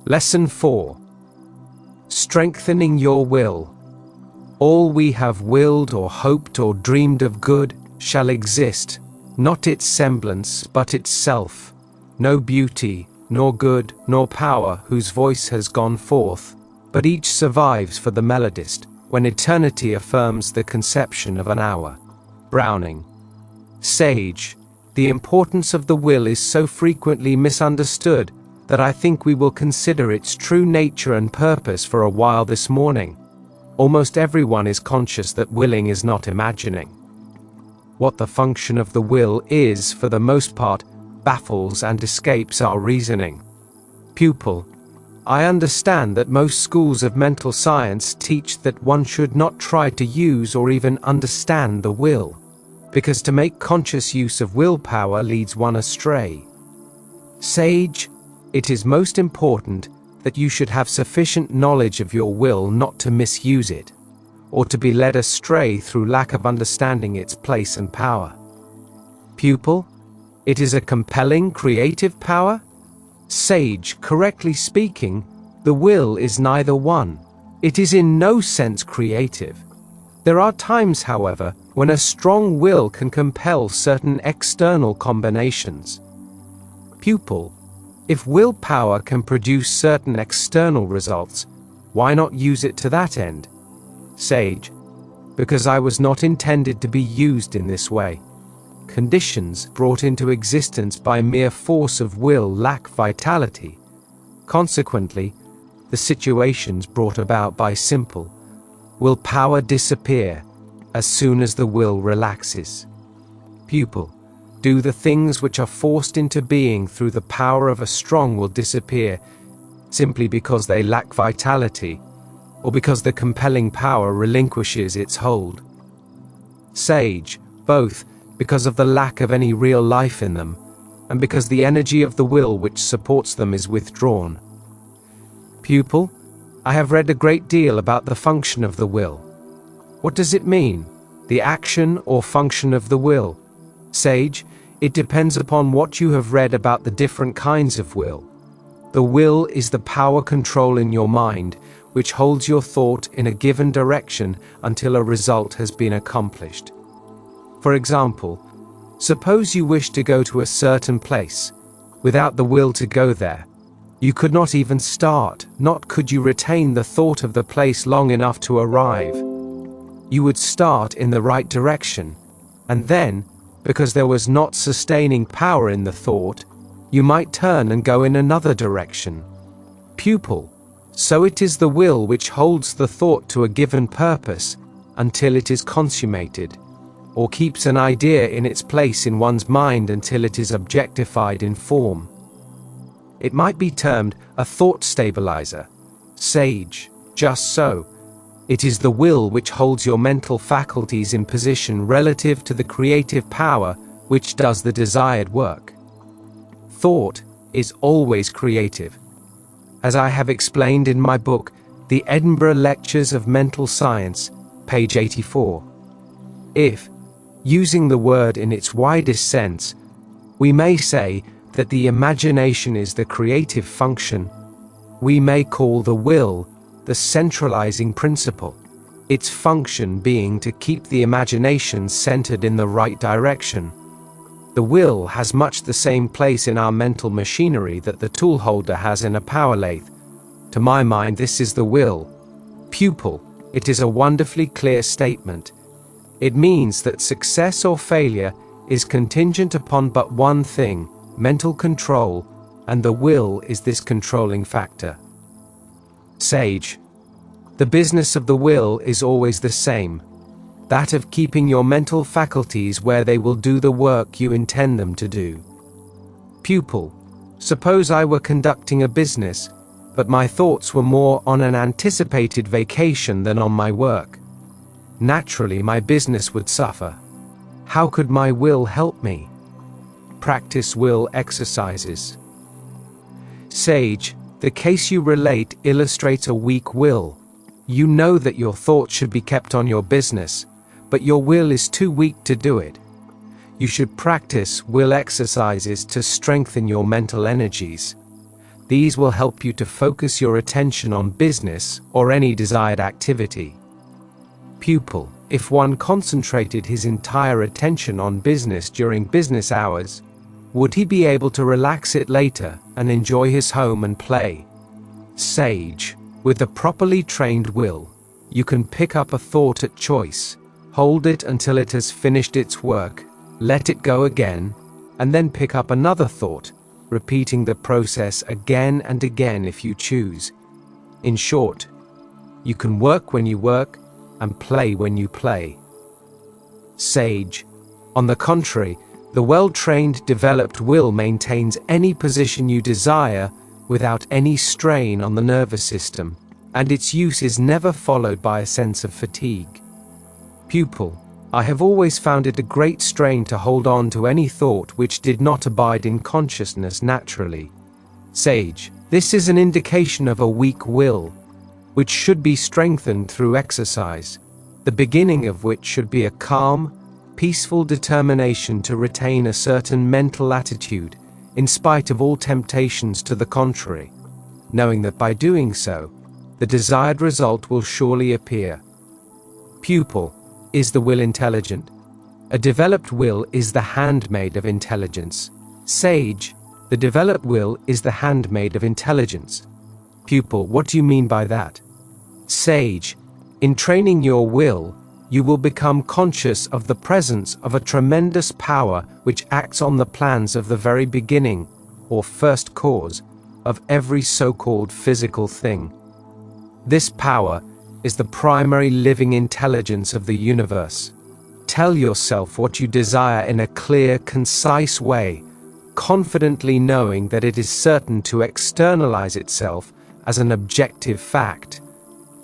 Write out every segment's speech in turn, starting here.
Lesson 4. Strengthening your will. All we have willed or hoped or dreamed of good shall exist, not its semblance but itself. No beauty, nor good, nor power whose voice has gone forth, but each survives for the melodist, when eternity affirms the conception of an hour. Browning. Sage. The importance of the will is so frequently misunderstood that I think we will consider its true nature and purpose for a while this morning. Almost everyone is conscious that willing is not imagining. What the function of the will is, for the most part, baffles and escapes our reasoning. Pupil. I understand that most schools of mental science teach that one should not try to use or even understand the will, because to make conscious use of willpower leads one astray. Sage. It is most important that you should have sufficient knowledge of your will not to misuse it, or to be led astray through lack of understanding its place and power. Pupil. It is a compelling creative power? Sage. Correctly speaking, the will is neither one. It is in no sense creative. There are times, however, when a strong will can compel certain external combinations. Pupil. If willpower can produce certain external results, why not use it to that end? Sage. Because I was not intended to be used in this way. Conditions brought into existence by mere force of will lack vitality. Consequently, the situations brought about by simple willpower disappear as soon as the will relaxes. Pupil. Do the things which are forced into being through the power of a strong will disappear simply because they lack vitality, or because the compelling power relinquishes its hold? Sage. Both, because of the lack of any real life in them, and because the energy of the will which supports them is withdrawn. Pupil. I have read a great deal about the function of the will. What does it mean? The action or function of the will? Sage. It depends upon what you have read about the different kinds of will. The will is the power control in your mind, which holds your thought in a given direction until a result has been accomplished. For example, suppose you wish to go to a certain place. Without the will to go there, you could not even start, nor could you retain the thought of the place long enough to arrive. You would start in the right direction, and then, because there was not sustaining power in the thought, you might turn and go in another direction. Pupil. So it is the will which holds the thought to a given purpose until it is consummated, or keeps an idea in its place in one's mind until it is objectified in form. It might be termed a thought stabilizer. Sage. Just so. It is the will which holds your mental faculties in position relative to the creative power which does the desired work. Thought is always creative. As I have explained in my book, The Edinburgh Lectures of Mental Science, page 84. If, using the word in its widest sense, we may say that the imagination is the creative function, we may call the will the centralizing principle, its function being to keep the imagination centered in the right direction. The will has much the same place in our mental machinery that the tool holder has in a power lathe. To my mind, this is the will. Pupil. It is a wonderfully clear statement. It means that success or failure is contingent upon but one thing, mental control, and the will is this controlling factor. Sage. The business of the will is always the same, that of keeping your mental faculties where they will do the work you intend them to do. Pupil. Suppose I were conducting a business, but my thoughts were more on an anticipated vacation than on my work. Naturally, my business would suffer. How could my will help me? Practice will exercises. Sage. The case you relate illustrates a weak will. You know that your thoughts should be kept on your business, but your will is too weak to do it. You should practice will exercises to strengthen your mental energies. These will help you to focus your attention on business or any desired activity. Pupil: if one concentrated his entire attention on business during business hours, would he be able to relax it later and enjoy his home and play? Sage: with a properly trained will, you can pick up a thought at choice, hold it until it has finished its work, let it go again, and then pick up another thought, repeating the process again and again if you choose. In short, you can work when you work and play when you play. Sage: on the contrary, the well-trained, developed will maintains any position you desire without any strain on the nervous system, and its use is never followed by a sense of fatigue. Pupil: I have always found it a great strain to hold on to any thought which did not abide in consciousness naturally. Sage: this is an indication of a weak will, which should be strengthened through exercise, the beginning of which should be a calm, peaceful determination to retain a certain mental attitude in spite of all temptations to the contrary, knowing that by doing so, the desired result will surely appear. Pupil: is the will intelligent? A developed will is the handmaid of intelligence. Sage: the developed will is the handmaid of intelligence. Pupil: what do you mean by that? Sage: in training your will, you will become conscious of the presence of a tremendous power which acts on the plans of the very beginning, or first cause, of every so-called physical thing. This power is the primary living intelligence of the universe. Tell yourself what you desire in a clear, concise way, confidently knowing that it is certain to externalize itself as an objective fact,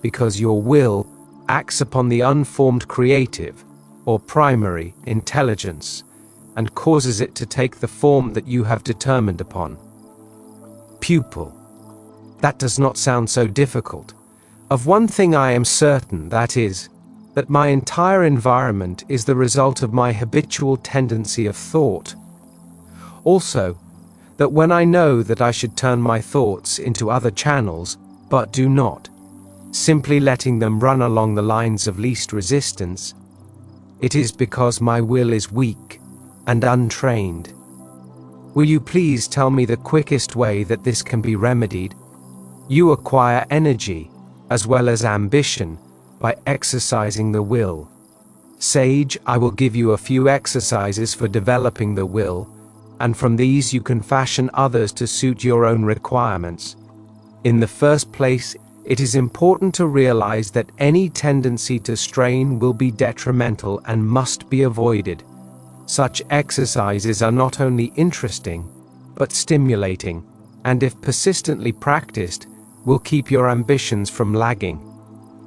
because your will acts upon the unformed creative, or primary, intelligence, and causes it to take the form that you have determined upon. Pupil: that does not sound so difficult. Of one thing I am certain, that is, that my entire environment is the result of my habitual tendency of thought. Also, that when I know that I should turn my thoughts into other channels, but do not, simply letting them run along the lines of least resistance, it is because my will is weak and untrained. Will you please tell me the quickest way that this can be remedied? You acquire energy as well as ambition by exercising the will. Sage: I will give you a few exercises for developing the will, and from these you can fashion others to suit your own requirements. In the first place, it is important to realize that any tendency to strain will be detrimental and must be avoided. Such exercises are not only interesting, but stimulating, and if persistently practiced, will keep your ambitions from lagging.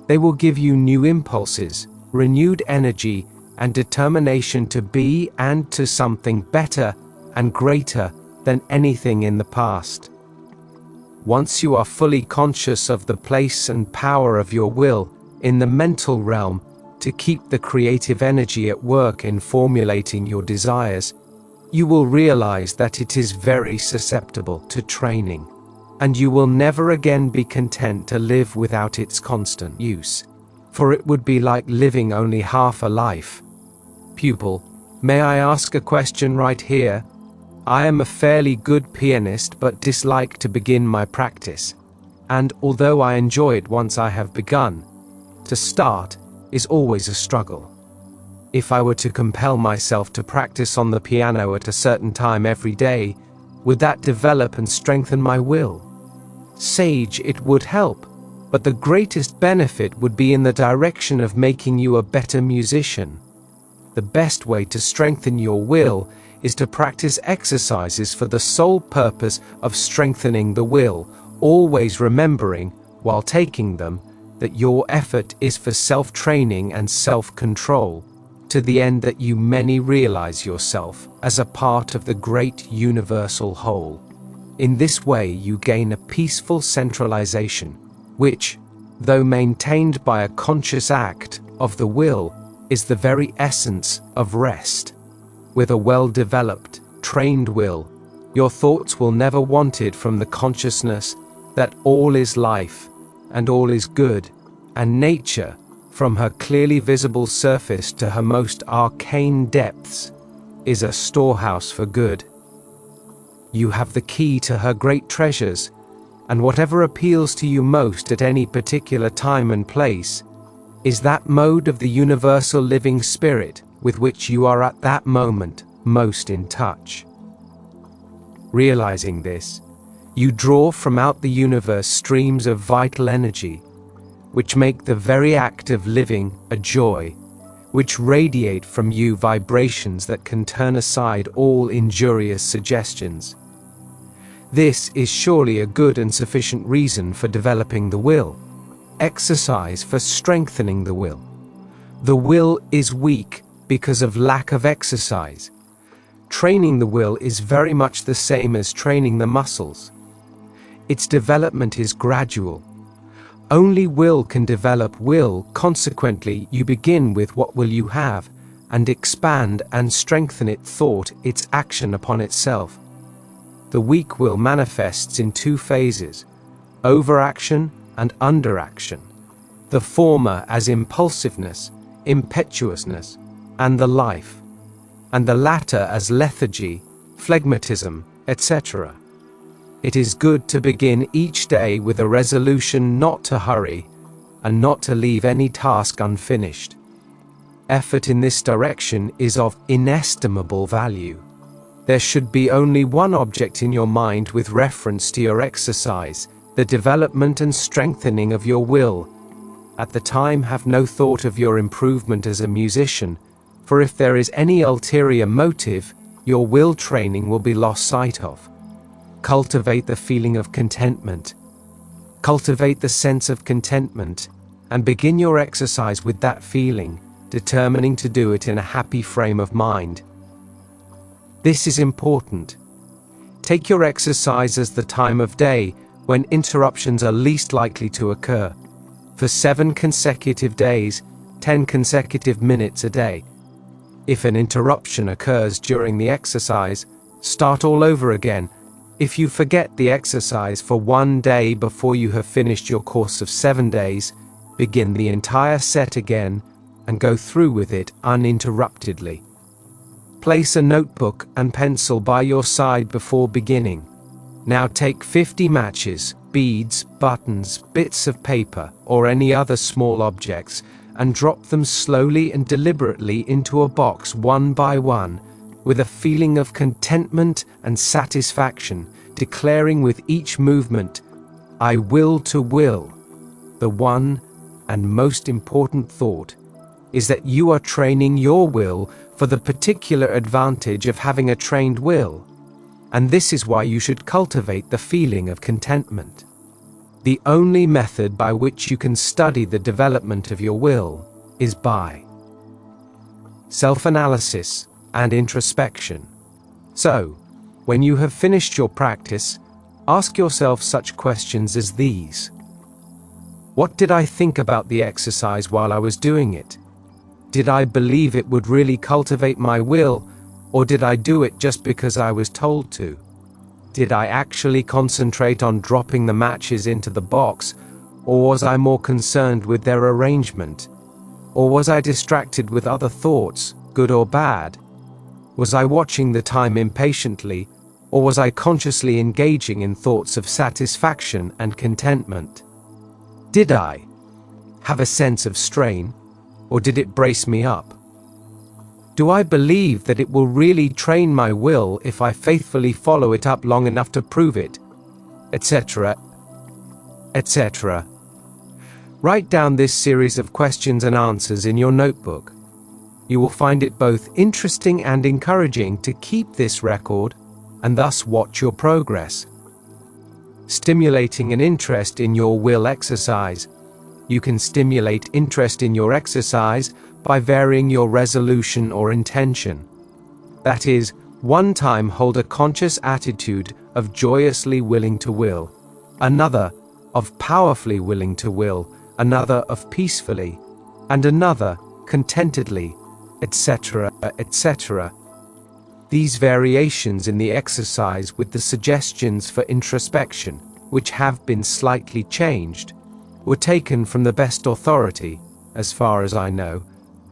They will give you new impulses, renewed energy, and determination to be and to something better and greater than anything in the past. Once you are fully conscious of the place and power of your will in the mental realm to keep the creative energy at work in formulating your desires, you will realize that it is very susceptible to training, and you will never again be content to live without its constant use, for it would be like living only half a life. Pupil: may I ask a question right here? I am a fairly good pianist but dislike to begin my practice, and although I enjoy it once I have begun, to start is always a struggle. If I were to compel myself to practice on the piano at a certain time every day, would that develop and strengthen my will? Sage: it would help, but the greatest benefit would be in the direction of making you a better musician. The best way to strengthen your will is to practice exercises for the sole purpose of strengthening the will, always remembering, while taking them, that your effort is for self-training and self-control, to the end that you many realize yourself as a part of the great universal whole. In this way you gain a peaceful centralization, which, though maintained by a conscious act of the will, is the very essence of rest. With a well-developed, trained will, Your thoughts will never wander from the consciousness that all is life, and all is good, and nature, from her clearly visible surface to her most arcane depths, is a storehouse for good. You have the key to her great treasures, and whatever appeals to you most at any particular time and place is that mode of the universal living spirit with which you are at that moment most in touch. Realizing this, you draw from out the universe streams of vital energy, which make the very act of living a joy, which radiate from you vibrations that can turn aside all injurious suggestions. This is surely a good and sufficient reason for developing the will. Exercise for strengthening the will. The will is weak because of lack of exercise. Training the will is very much the same as training the muscles. Its development is gradual. Only will can develop will, consequently you begin with what will you have, and expand and strengthen it thought, its action upon itself. The weak will manifests in two phases, overaction and underaction, the former as impulsiveness, impetuousness, and the life, and the latter as lethargy, phlegmatism, etc. It is good to begin each day with a resolution not to hurry, and not to leave any task unfinished. Effort in this direction is of inestimable value. There should be only one object in your mind with reference to your exercise, the development and strengthening of your will. At the time, have no thought of your improvement as a musician, for if there is any ulterior motive, your will training will be lost sight of. Cultivate the feeling of contentment. Cultivate the sense of contentment, and begin your exercise with that feeling, determining to do it in a happy frame of mind. This is important. Take your exercise as the time of day when interruptions are least likely to occur. For 7 consecutive days, 10 consecutive minutes a day. If an interruption occurs during the exercise, start all over again. If you forget the exercise for 1 day before you have finished your course of 7 days, begin the entire set again and go through with it uninterruptedly. Place a notebook and pencil by your side before beginning. Now take 50 matches, beads, buttons, bits of paper, or any other small objects, and drop them slowly and deliberately into a box one by one, with a feeling of contentment and satisfaction, declaring with each movement, "I will to will." The one and most important thought is that you are training your will for the particular advantage of having a trained will, and this is why you should cultivate the feeling of contentment. The only method by which you can study the development of your will is by self-analysis and introspection. So, when you have finished your practice, ask yourself such questions as these. What did I think about the exercise while I was doing it? Did I believe it would really cultivate my will, or did I do it just because I was told to? Did I actually concentrate on dropping the matches into the box, or was I more concerned with their arrangement? Or was I distracted with other thoughts, good or bad? Was I watching the time impatiently, or was I consciously engaging in thoughts of satisfaction and contentment? Did I have a sense of strain, or did it brace me up? Do I believe that it will really train my will if I faithfully follow it up long enough to prove it? Etc. etc. Write down this series of questions and answers in your notebook. You will find it both interesting and encouraging to keep this record and thus watch your progress. Stimulating an interest in your will exercise. You can stimulate interest in your exercise by varying your resolution or intention. That is, one time hold a conscious attitude of joyously willing to will, another of powerfully willing to will, another of peacefully, and another contentedly, etc., etc. These variations in the exercise with the suggestions for introspection, which have been slightly changed, were taken from the best authority, as far as I know,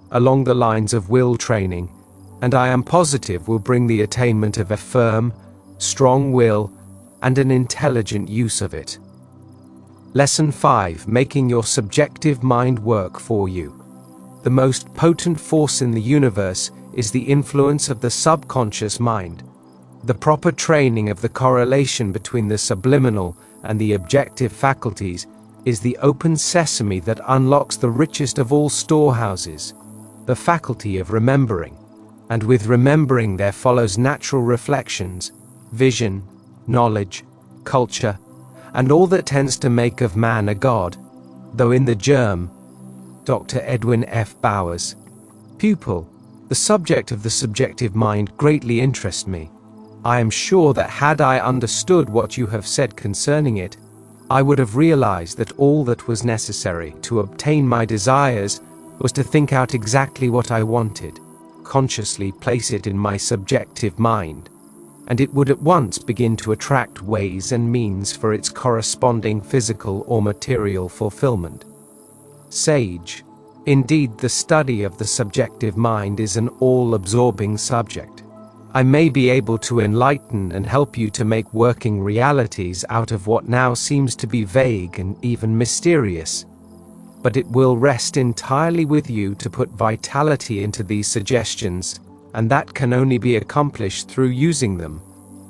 along the lines of will training, and I am positive will bring the attainment of a firm, strong will and an intelligent use of it. Lesson 5. Making your subjective mind work for you. The most potent force in the universe is the influence of the subconscious mind. The proper training of the correlation between the subliminal and the objective faculties is the open sesame that unlocks the richest of all storehouses, the faculty of remembering. And with remembering there follows natural reflections, vision, knowledge, culture, and all that tends to make of man a god, though in the germ. Dr. Edwin F. Bowers. Pupil. The subject of the subjective mind greatly interests me. I am sure that had I understood what you have said concerning it, I would have realized that all that was necessary to obtain my desires was to think out exactly what I wanted, consciously place it in my subjective mind, and it would at once begin to attract ways and means for its corresponding physical or material fulfillment. Sage. Indeed, the study of the subjective mind is an all-absorbing subject. I may be able to enlighten and help you to make working realities out of what now seems to be vague and even mysterious, but it will rest entirely with you to put vitality into these suggestions, and that can only be accomplished through using them.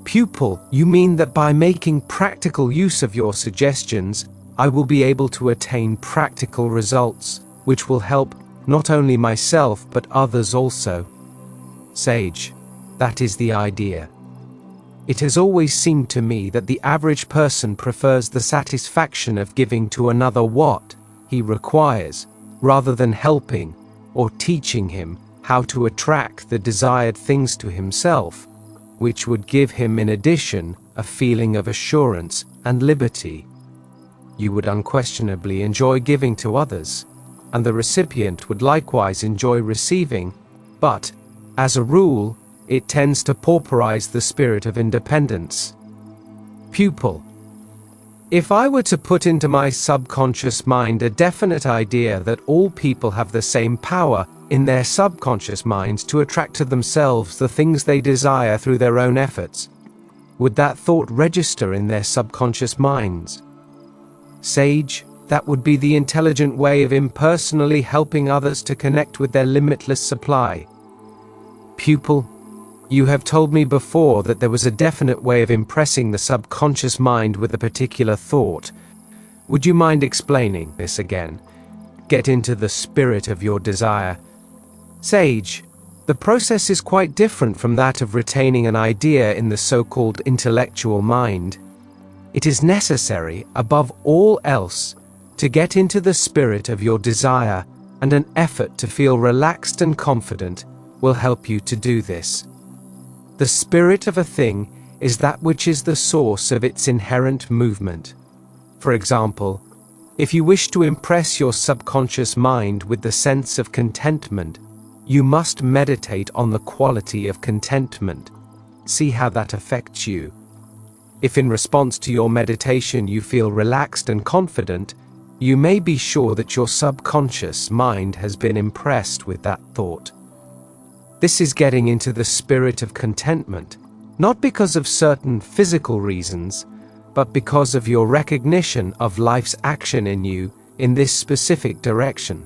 Pupil, you mean that by making practical use of your suggestions, I will be able to attain practical results, which will help not only myself but others also. Sage. That is the idea. It has always seemed to me that the average person prefers the satisfaction of giving to another what he requires, rather than helping or teaching him how to attract the desired things to himself, which would give him in addition a feeling of assurance and liberty. You would unquestionably enjoy giving to others, and the recipient would likewise enjoy receiving, but, as a rule, it tends to pauperize the spirit of independence. Pupil. If I were to put into my subconscious mind a definite idea that all people have the same power in their subconscious minds to attract to themselves the things they desire through their own efforts, would that thought register in their subconscious minds? Sage. That would be the intelligent way of impersonally helping others to connect with their limitless supply. Pupil. You have told me before that there was a definite way of impressing the subconscious mind with a particular thought. Would you mind explaining this again? Get into the spirit of your desire. Sage. The process is quite different from that of retaining an idea in the so-called intellectual mind. It is necessary, above all else, to get into the spirit of your desire, and an effort to feel relaxed and confident will help you to do this. The spirit of a thing is that which is the source of its inherent movement. For example, if you wish to impress your subconscious mind with the sense of contentment, you must meditate on the quality of contentment. See how that affects you. If in response to your meditation you feel relaxed and confident, you may be sure that your subconscious mind has been impressed with that thought. This is getting into the spirit of contentment, not because of certain physical reasons, but because of your recognition of life's action in you in this specific direction.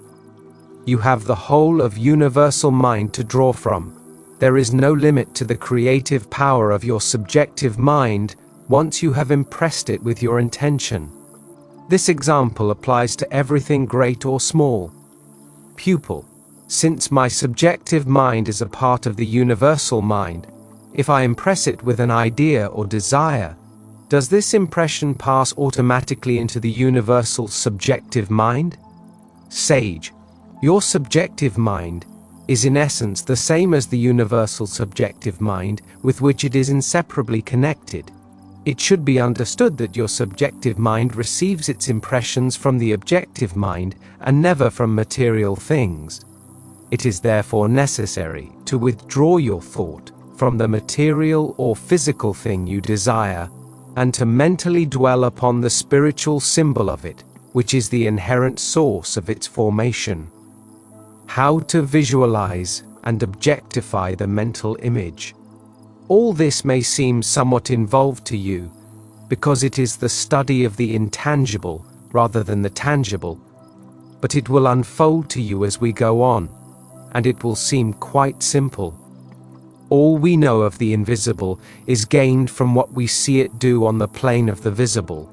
You have the whole of universal mind to draw from. There is no limit to the creative power of your subjective mind once you have impressed it with your intention. This example applies to everything great or small. Pupil. Since my subjective mind is a part of the universal mind, if I impress it with an idea or desire, does this impression pass automatically into the universal subjective mind? Sage. Your subjective mind is in essence the same as the universal subjective mind with which it is inseparably connected. It should be understood that your subjective mind receives its impressions from the objective mind and never from material things. It is therefore necessary to withdraw your thought from the material or physical thing you desire, and to mentally dwell upon the spiritual symbol of it, which is the inherent source of its formation. How to visualize and objectify the mental image. All this may seem somewhat involved to you, because it is the study of the intangible rather than the tangible, but it will unfold to you as we go on, and it will seem quite simple. All we know of the invisible is gained from what we see it do on the plane of the visible.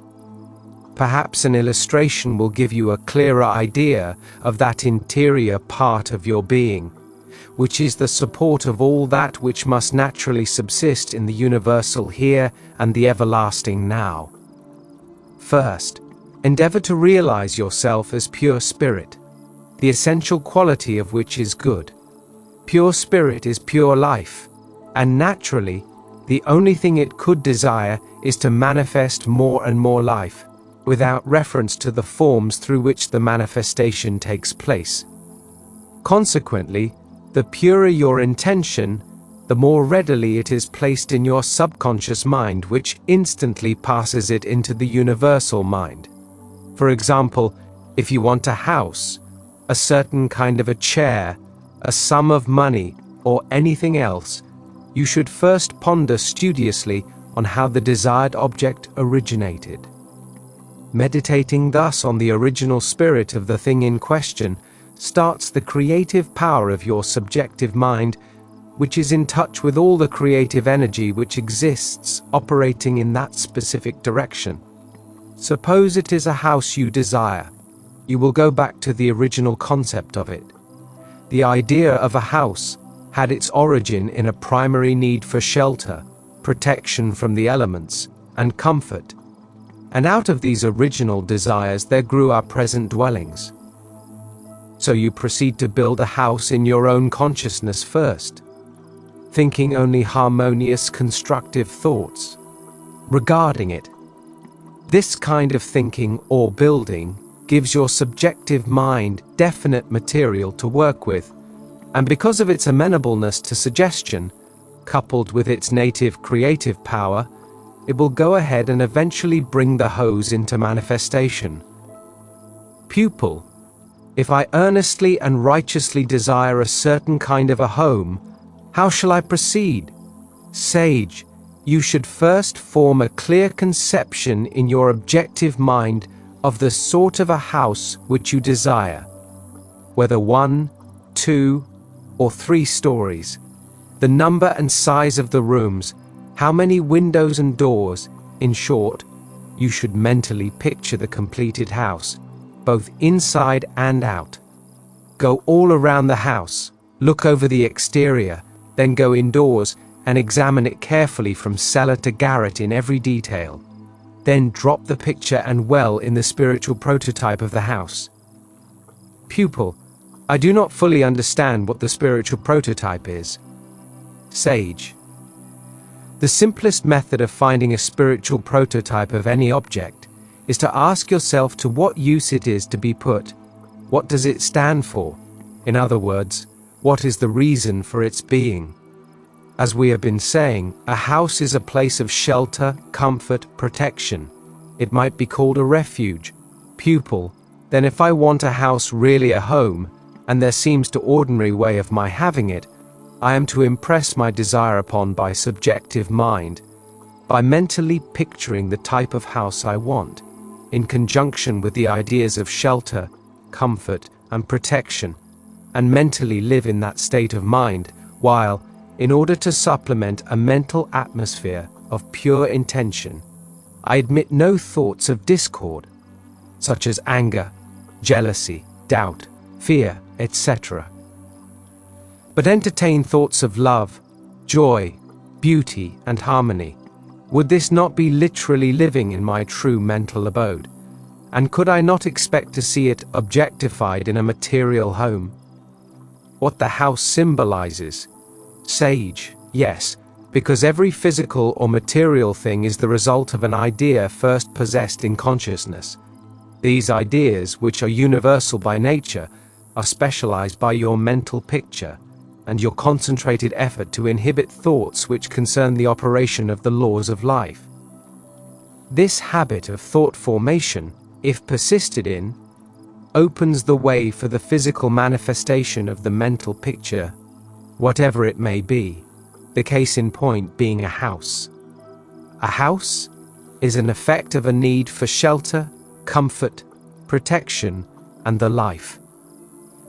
Perhaps an illustration will give you a clearer idea of that interior part of your being, which is the support of all that which must naturally subsist in the universal here and the everlasting now. First, endeavor to realize yourself as pure spirit, the essential quality of which is good. Pure spirit is pure life, and naturally, the only thing it could desire is to manifest more and more life, without reference to the forms through which the manifestation takes place. Consequently, the purer your intention, the more readily it is placed in your subconscious mind, which instantly passes it into the universal mind. For example, if you want a house, a certain kind of a chair, a sum of money, or anything else, you should first ponder studiously on how the desired object originated. Meditating thus on the original spirit of the thing in question starts the creative power of your subjective mind, which is in touch with all the creative energy which exists operating in that specific direction. Suppose it is a house you desire. You will go back to the original concept of it. The idea of a house had its origin in a primary need for shelter, protection from the elements, and comfort. And out of these original desires there grew our present dwellings. So you proceed to build a house in your own consciousness first, thinking only harmonious, constructive thoughts regarding it. This kind of thinking or building gives your subjective mind definite material to work with, and because of its amenableness to suggestion, coupled with its native creative power, it will go ahead and eventually bring the hose into manifestation. Pupil, if I earnestly and righteously desire a certain kind of a home, how shall I proceed? Sage, you should first form a clear conception in your objective mind of the sort of a house which you desire, whether 1, 2, or 3 stories, the number and size of the rooms, how many windows and doors. In short, you should mentally picture the completed house, both inside and out. Go all around the house, look over the exterior, then go indoors and examine it carefully from cellar to garret in every detail. Then drop the picture and well in the spiritual prototype of the house. Pupil, I do not fully understand what the spiritual prototype is. Sage, the simplest method of finding a spiritual prototype of any object is to ask yourself to what use it is to be put. What does it stand for? In other words, what is the reason for its being? As we have been saying, a house is a place of shelter, comfort, protection. It might be called a refuge. Pupil, then if I want a house really a home, and there seems to ordinary way of my having it, I am to impress my desire upon by subjective mind, by mentally picturing the type of house I want, in conjunction with the ideas of shelter, comfort, and protection, and mentally live in that state of mind, while, in order to supplement a mental atmosphere of pure intention, I admit no thoughts of discord, such as anger, jealousy, doubt, fear, etc., but entertain thoughts of love, joy, beauty, and harmony. Would this not be literally living in my true mental abode? And could I not expect to see it objectified in a material home? What the house symbolizes? Sage, yes, because every physical or material thing is the result of an idea first possessed in consciousness. These ideas, which are universal by nature, are specialized by your mental picture, and your concentrated effort to inhibit thoughts which concern the operation of the laws of life. This habit of thought formation, if persisted in, opens the way for the physical manifestation of the mental picture, whatever it may be, the case in point being a house. A house is an effect of a need for shelter, comfort, protection, and the life.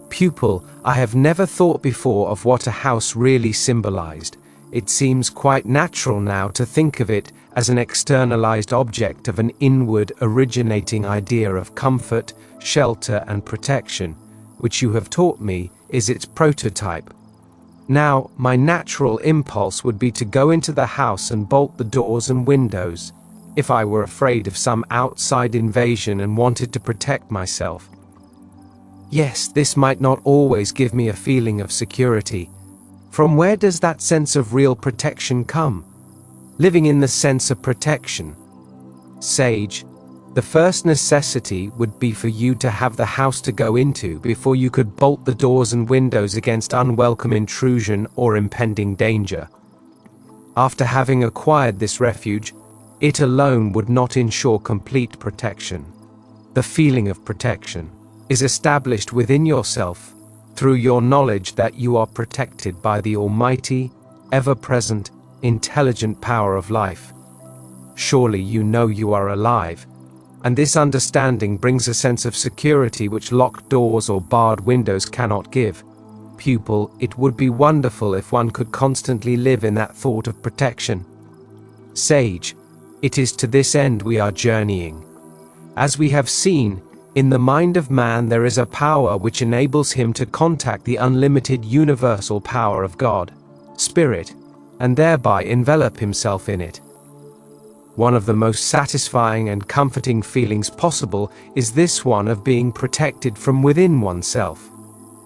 Pupil, I have never thought before of what a house really symbolized. It seems quite natural now to think of it as an externalized object of an inward originating idea of comfort, shelter, and protection, which you have taught me is its prototype. Now, my natural impulse would be to go into the house and bolt the doors and windows, if I were afraid of some outside invasion and wanted to protect myself. Yes, this might not always give me a feeling of security. From where does that sense of real protection come? Living in the sense of protection. Sage, the first necessity would be for you to have the house to go into before you could bolt the doors and windows against unwelcome intrusion or impending danger. After having acquired this refuge, it alone would not ensure complete protection. The feeling of protection is established within yourself through your knowledge that you are protected by the almighty, ever-present, intelligent power of life. Surely you know you are alive, and this understanding brings a sense of security which locked doors or barred windows cannot give. Pupil, it would be wonderful if one could constantly live in that thought of protection. Sage, it is to this end we are journeying. As we have seen, in the mind of man there is a power which enables him to contact the unlimited universal power of God, Spirit, and thereby envelop himself in it. One of the most satisfying and comforting feelings possible is this one of being protected from within oneself.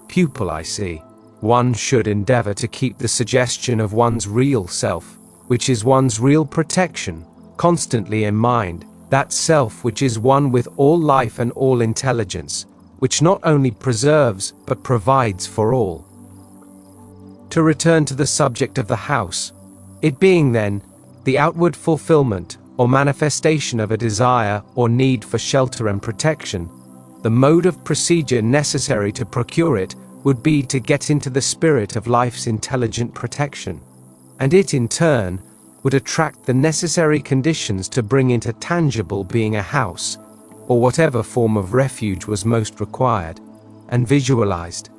Pupil, I see. One should endeavor to keep the suggestion of one's real self, which is one's real protection, constantly in mind, that self which is one with all life and all intelligence, which not only preserves but provides for all. To return to the subject of the house, it being then the outward fulfillment or manifestation of a desire or need for shelter and protection, the mode of procedure necessary to procure it would be to get into the spirit of life's intelligent protection, and it in turn would attract the necessary conditions to bring into tangible being a house, or whatever form of refuge was most required, and visualized.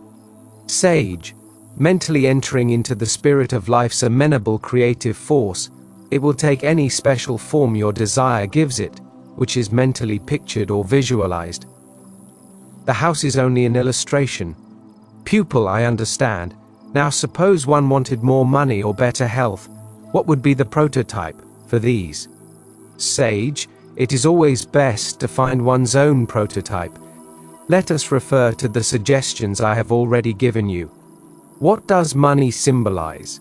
Sage, mentally entering into the spirit of life's amenable creative force, it will take any special form your desire gives it, which is mentally pictured or visualized. The house is only an illustration. Pupil, I understand. Now suppose one wanted more money or better health. What would be the prototype for these? Sage, it is always best to find one's own prototype. Let us refer to the suggestions I have already given you. What does money symbolize?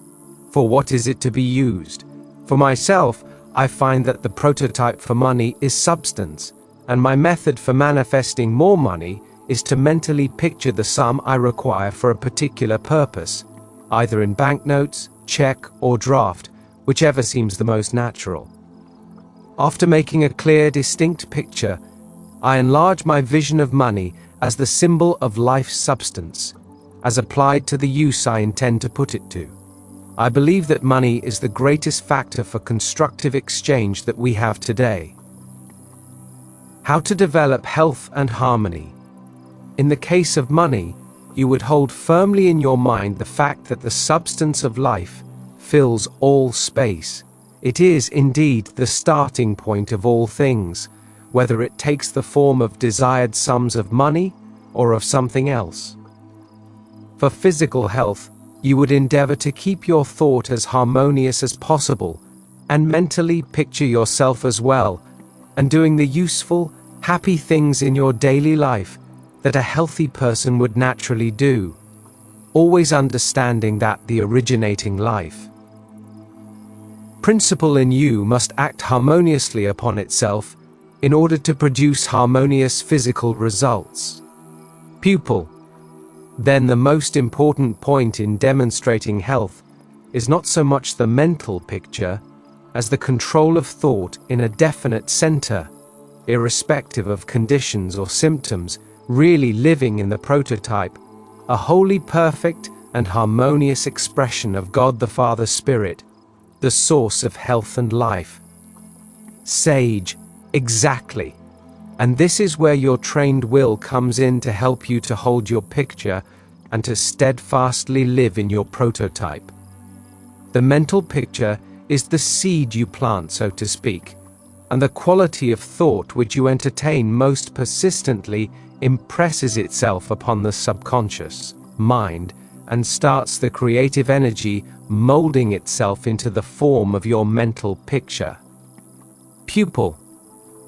For what is it to be used? For myself, I find that the prototype for money is substance, and my method for manifesting more money is to mentally picture the sum I require for a particular purpose, either in banknotes, check, or draft, whichever seems the most natural. After making a clear, distinct picture, I enlarge my vision of money as the symbol of life's substance, as applied to the use I intend to put it to. I believe that money is the greatest factor for constructive exchange that we have today. How to develop health and harmony. In the case of money, you would hold firmly in your mind the fact that the substance of life fills all space. It is indeed the starting point of all things, whether it takes the form of desired sums of money or of something else. For physical health, you would endeavor to keep your thought as harmonious as possible, and mentally picture yourself as well, and doing the useful, happy things in your daily life that a healthy person would naturally do, always understanding that the originating life principle in you must act harmoniously upon itself in order to produce harmonious physical results. Pupil, then the most important point in demonstrating health is not so much the mental picture as the control of thought in a definite center, irrespective of conditions or symptoms, really living in the prototype, a wholly perfect and harmonious expression of God the Father Spirit, the source of health and life. Sage, exactly. And this is where your trained will comes in to help you to hold your picture and to steadfastly live in your prototype. The mental picture is the seed you plant, so to speak, and the quality of thought which you entertain most persistently impresses itself upon the subconscious mind and starts the creative energy molding itself into the form of your mental picture. Pupil.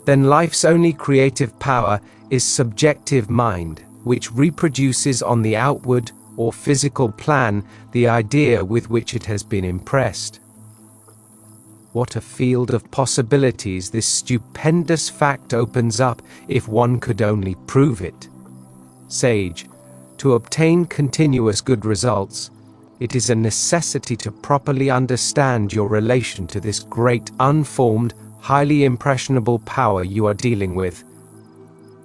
Then life's only creative power is subjective mind, which reproduces on the outward or physical plan the idea with which it has been impressed. What a field of possibilities this stupendous fact opens up if one could only prove it. Sage, to obtain continuous good results, it is a necessity to properly understand your relation to this great, unformed, highly impressionable power you are dealing with.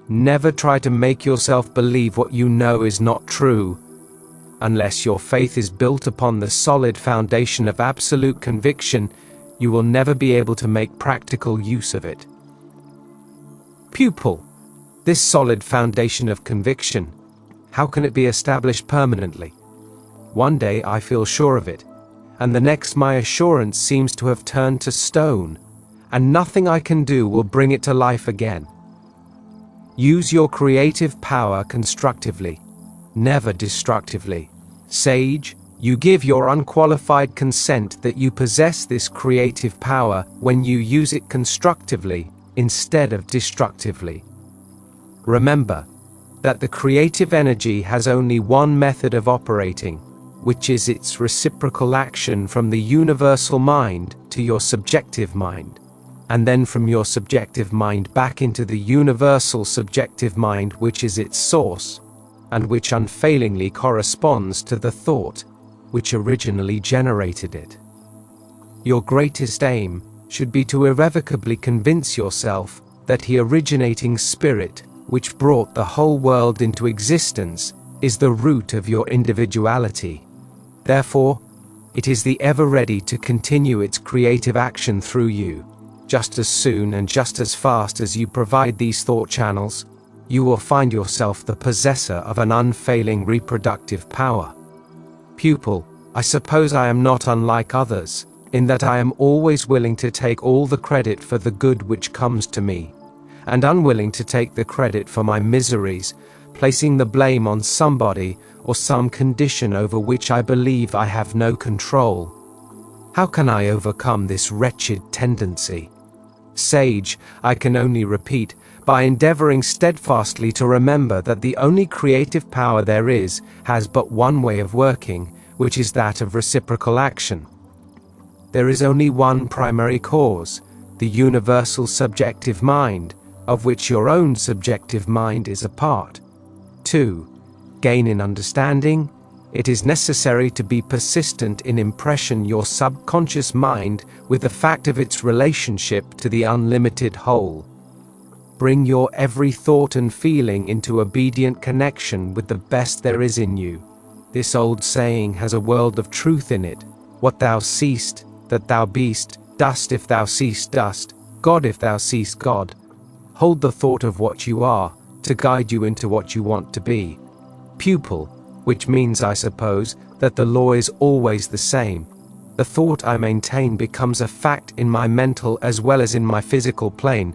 Never try to make yourself believe what you know is not true. Unless your faith is built upon the solid foundation of absolute conviction, you will never be able to make practical use of it. Pupil. This solid foundation of conviction, how can it be established permanently? One day I feel sure of it, and the next my assurance seems to have turned to stone, and nothing I can do will bring it to life again. Use your creative power constructively, never destructively. Sage, you give your unqualified consent that you possess this creative power when you use it constructively instead of destructively. Remember that the creative energy has only one method of operating, which is its reciprocal action from the universal mind to your subjective mind, and then from your subjective mind back into the universal subjective mind, which is its source, and which unfailingly corresponds to the thought which originally generated it. Your greatest aim should be to irrevocably convince yourself that the originating spirit which brought the whole world into existence is the root of your individuality. Therefore, it is the ever ready to continue its creative action through you. Just as soon and just as fast as you provide these thought channels, you will find yourself the possessor of an unfailing reproductive power. Pupil, I suppose I am not unlike others, in that I am always willing to take all the credit for the good which comes to me, and unwilling to take the credit for my miseries, placing the blame on somebody or some condition over which I believe I have no control. How can I overcome this wretched tendency? Sage, I can only repeat, by endeavoring steadfastly to remember that the only creative power there is has but one way of working, which is that of reciprocal action. There is only one primary cause, the universal subjective mind, of which your own subjective mind is a part. 2. Gain in understanding. It is necessary to be persistent in impression your subconscious mind with the fact of its relationship to the unlimited whole. Bring your every thought and feeling into obedient connection with the best there is in you. This old saying has a world of truth in it. What thou seest, that thou beest, dust if thou seest dust, God if thou seest God. Hold the thought of what you are, to guide you into what you want to be. Pupil, which means, I suppose, that the law is always the same. The thought I maintain becomes a fact in my mental as well as in my physical plane,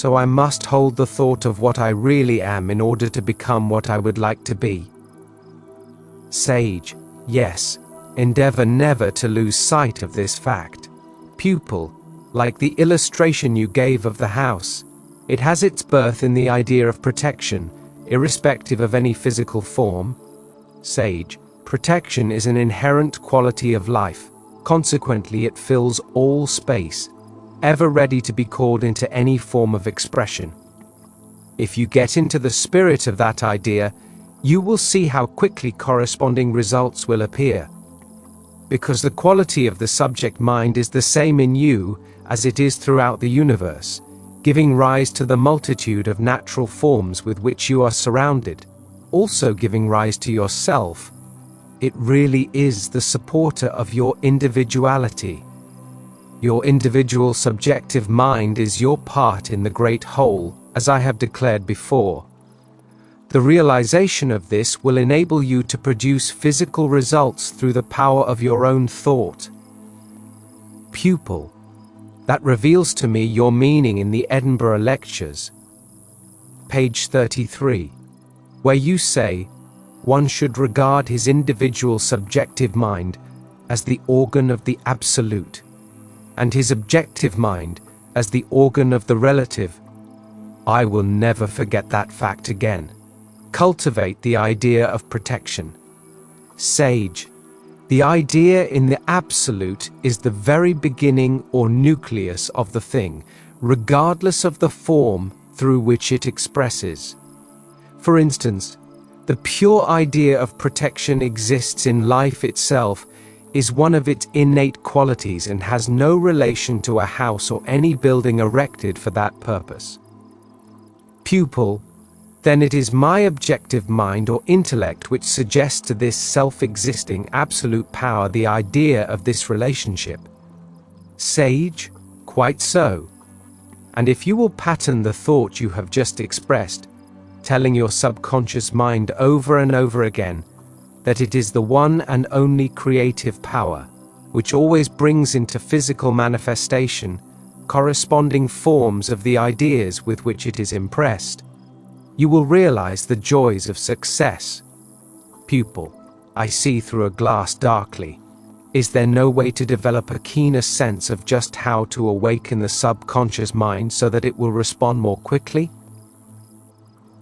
so I must hold the thought of what I really am in order to become what I would like to be. Sage, yes, endeavor never to lose sight of this fact. Pupil, like the illustration you gave of the house, it has its birth in the idea of protection, irrespective of any physical form. Sage, protection is an inherent quality of life, consequently it fills all space, ever ready to be called into any form of expression. If you get into the spirit of that idea, you will see how quickly corresponding results will appear. Because the quality of the subject mind is the same in you as it is throughout the universe, giving rise to the multitude of natural forms with which you are surrounded, also giving rise to yourself. It really is the supporter of your individuality. Your individual subjective mind is your part in the great whole, as I have declared before. The realization of this will enable you to produce physical results through the power of your own thought. Pupil, that reveals to me your meaning in the Edinburgh Lectures, page 33, where you say, one should regard his individual subjective mind as the organ of the absolute, and his objective mind as the organ of the relative. I will never forget that fact again. Cultivate the idea of protection. Sage, the idea in the absolute is the very beginning or nucleus of the thing, regardless of the form through which it expresses. For instance, the pure idea of protection exists in life itself, is one of its innate qualities and has no relation to a house or any building erected for that purpose. Pupil, then it is my objective mind or intellect which suggests to this self-existing absolute power the idea of this relationship. Sage, quite so. And if you will pattern the thought you have just expressed, telling your subconscious mind over and over again that it is the one and only creative power, which always brings into physical manifestation corresponding forms of the ideas with which it is impressed, you will realize the joys of success. Pupil, I see through a glass darkly. Is there no way to develop a keener sense of just how to awaken the subconscious mind so that it will respond more quickly?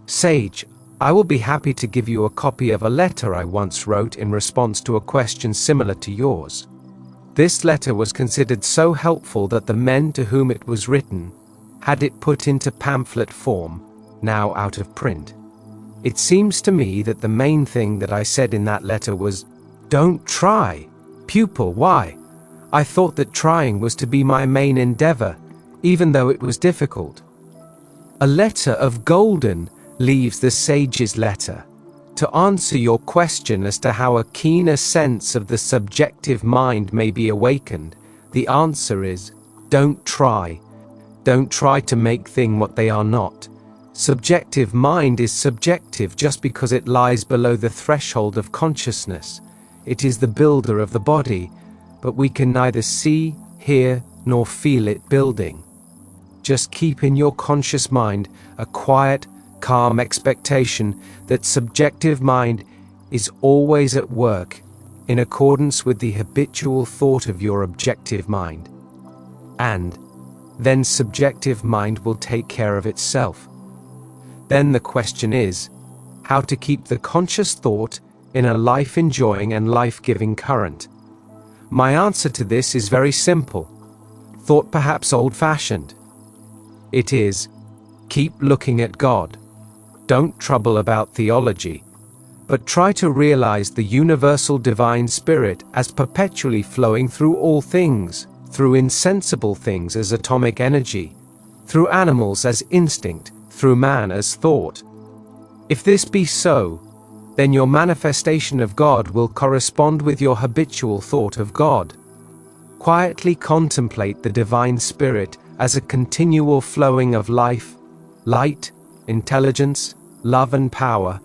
Sage, I will be happy to give you a copy of a letter I once wrote in response to a question similar to yours. This letter was considered so helpful that the men to whom it was written had it put into pamphlet form, now out of print. It seems to me that the main thing that I said in that letter was, don't try. Pupil, why? I thought that trying was to be my main endeavor, even though it was difficult. A letter of golden leaves the sage's letter. To answer your question as to how a keener sense of the subjective mind may be awakened, the answer is, don't try. Don't try to make things what they are not. Subjective mind is subjective just because it lies below the threshold of consciousness. It is the builder of the body, but we can neither see, hear, nor feel it building. Just keep in your conscious mind a quiet, calm expectation that subjective mind is always at work in accordance with the habitual thought of your objective mind. And then subjective mind will take care of itself. Then the question is, how to keep the conscious thought in a life-enjoying and life-giving current. My answer to this is very simple, thought perhaps old-fashioned. It is, keep looking at God. Don't trouble about theology, but try to realize the universal divine spirit as perpetually flowing through all things, through insensible things as atomic energy, through animals as instinct, through man as thought. If this be so, then your manifestation of God will correspond with your habitual thought of God. Quietly contemplate the divine spirit as a continual flowing of life, light, intelligence, love and power,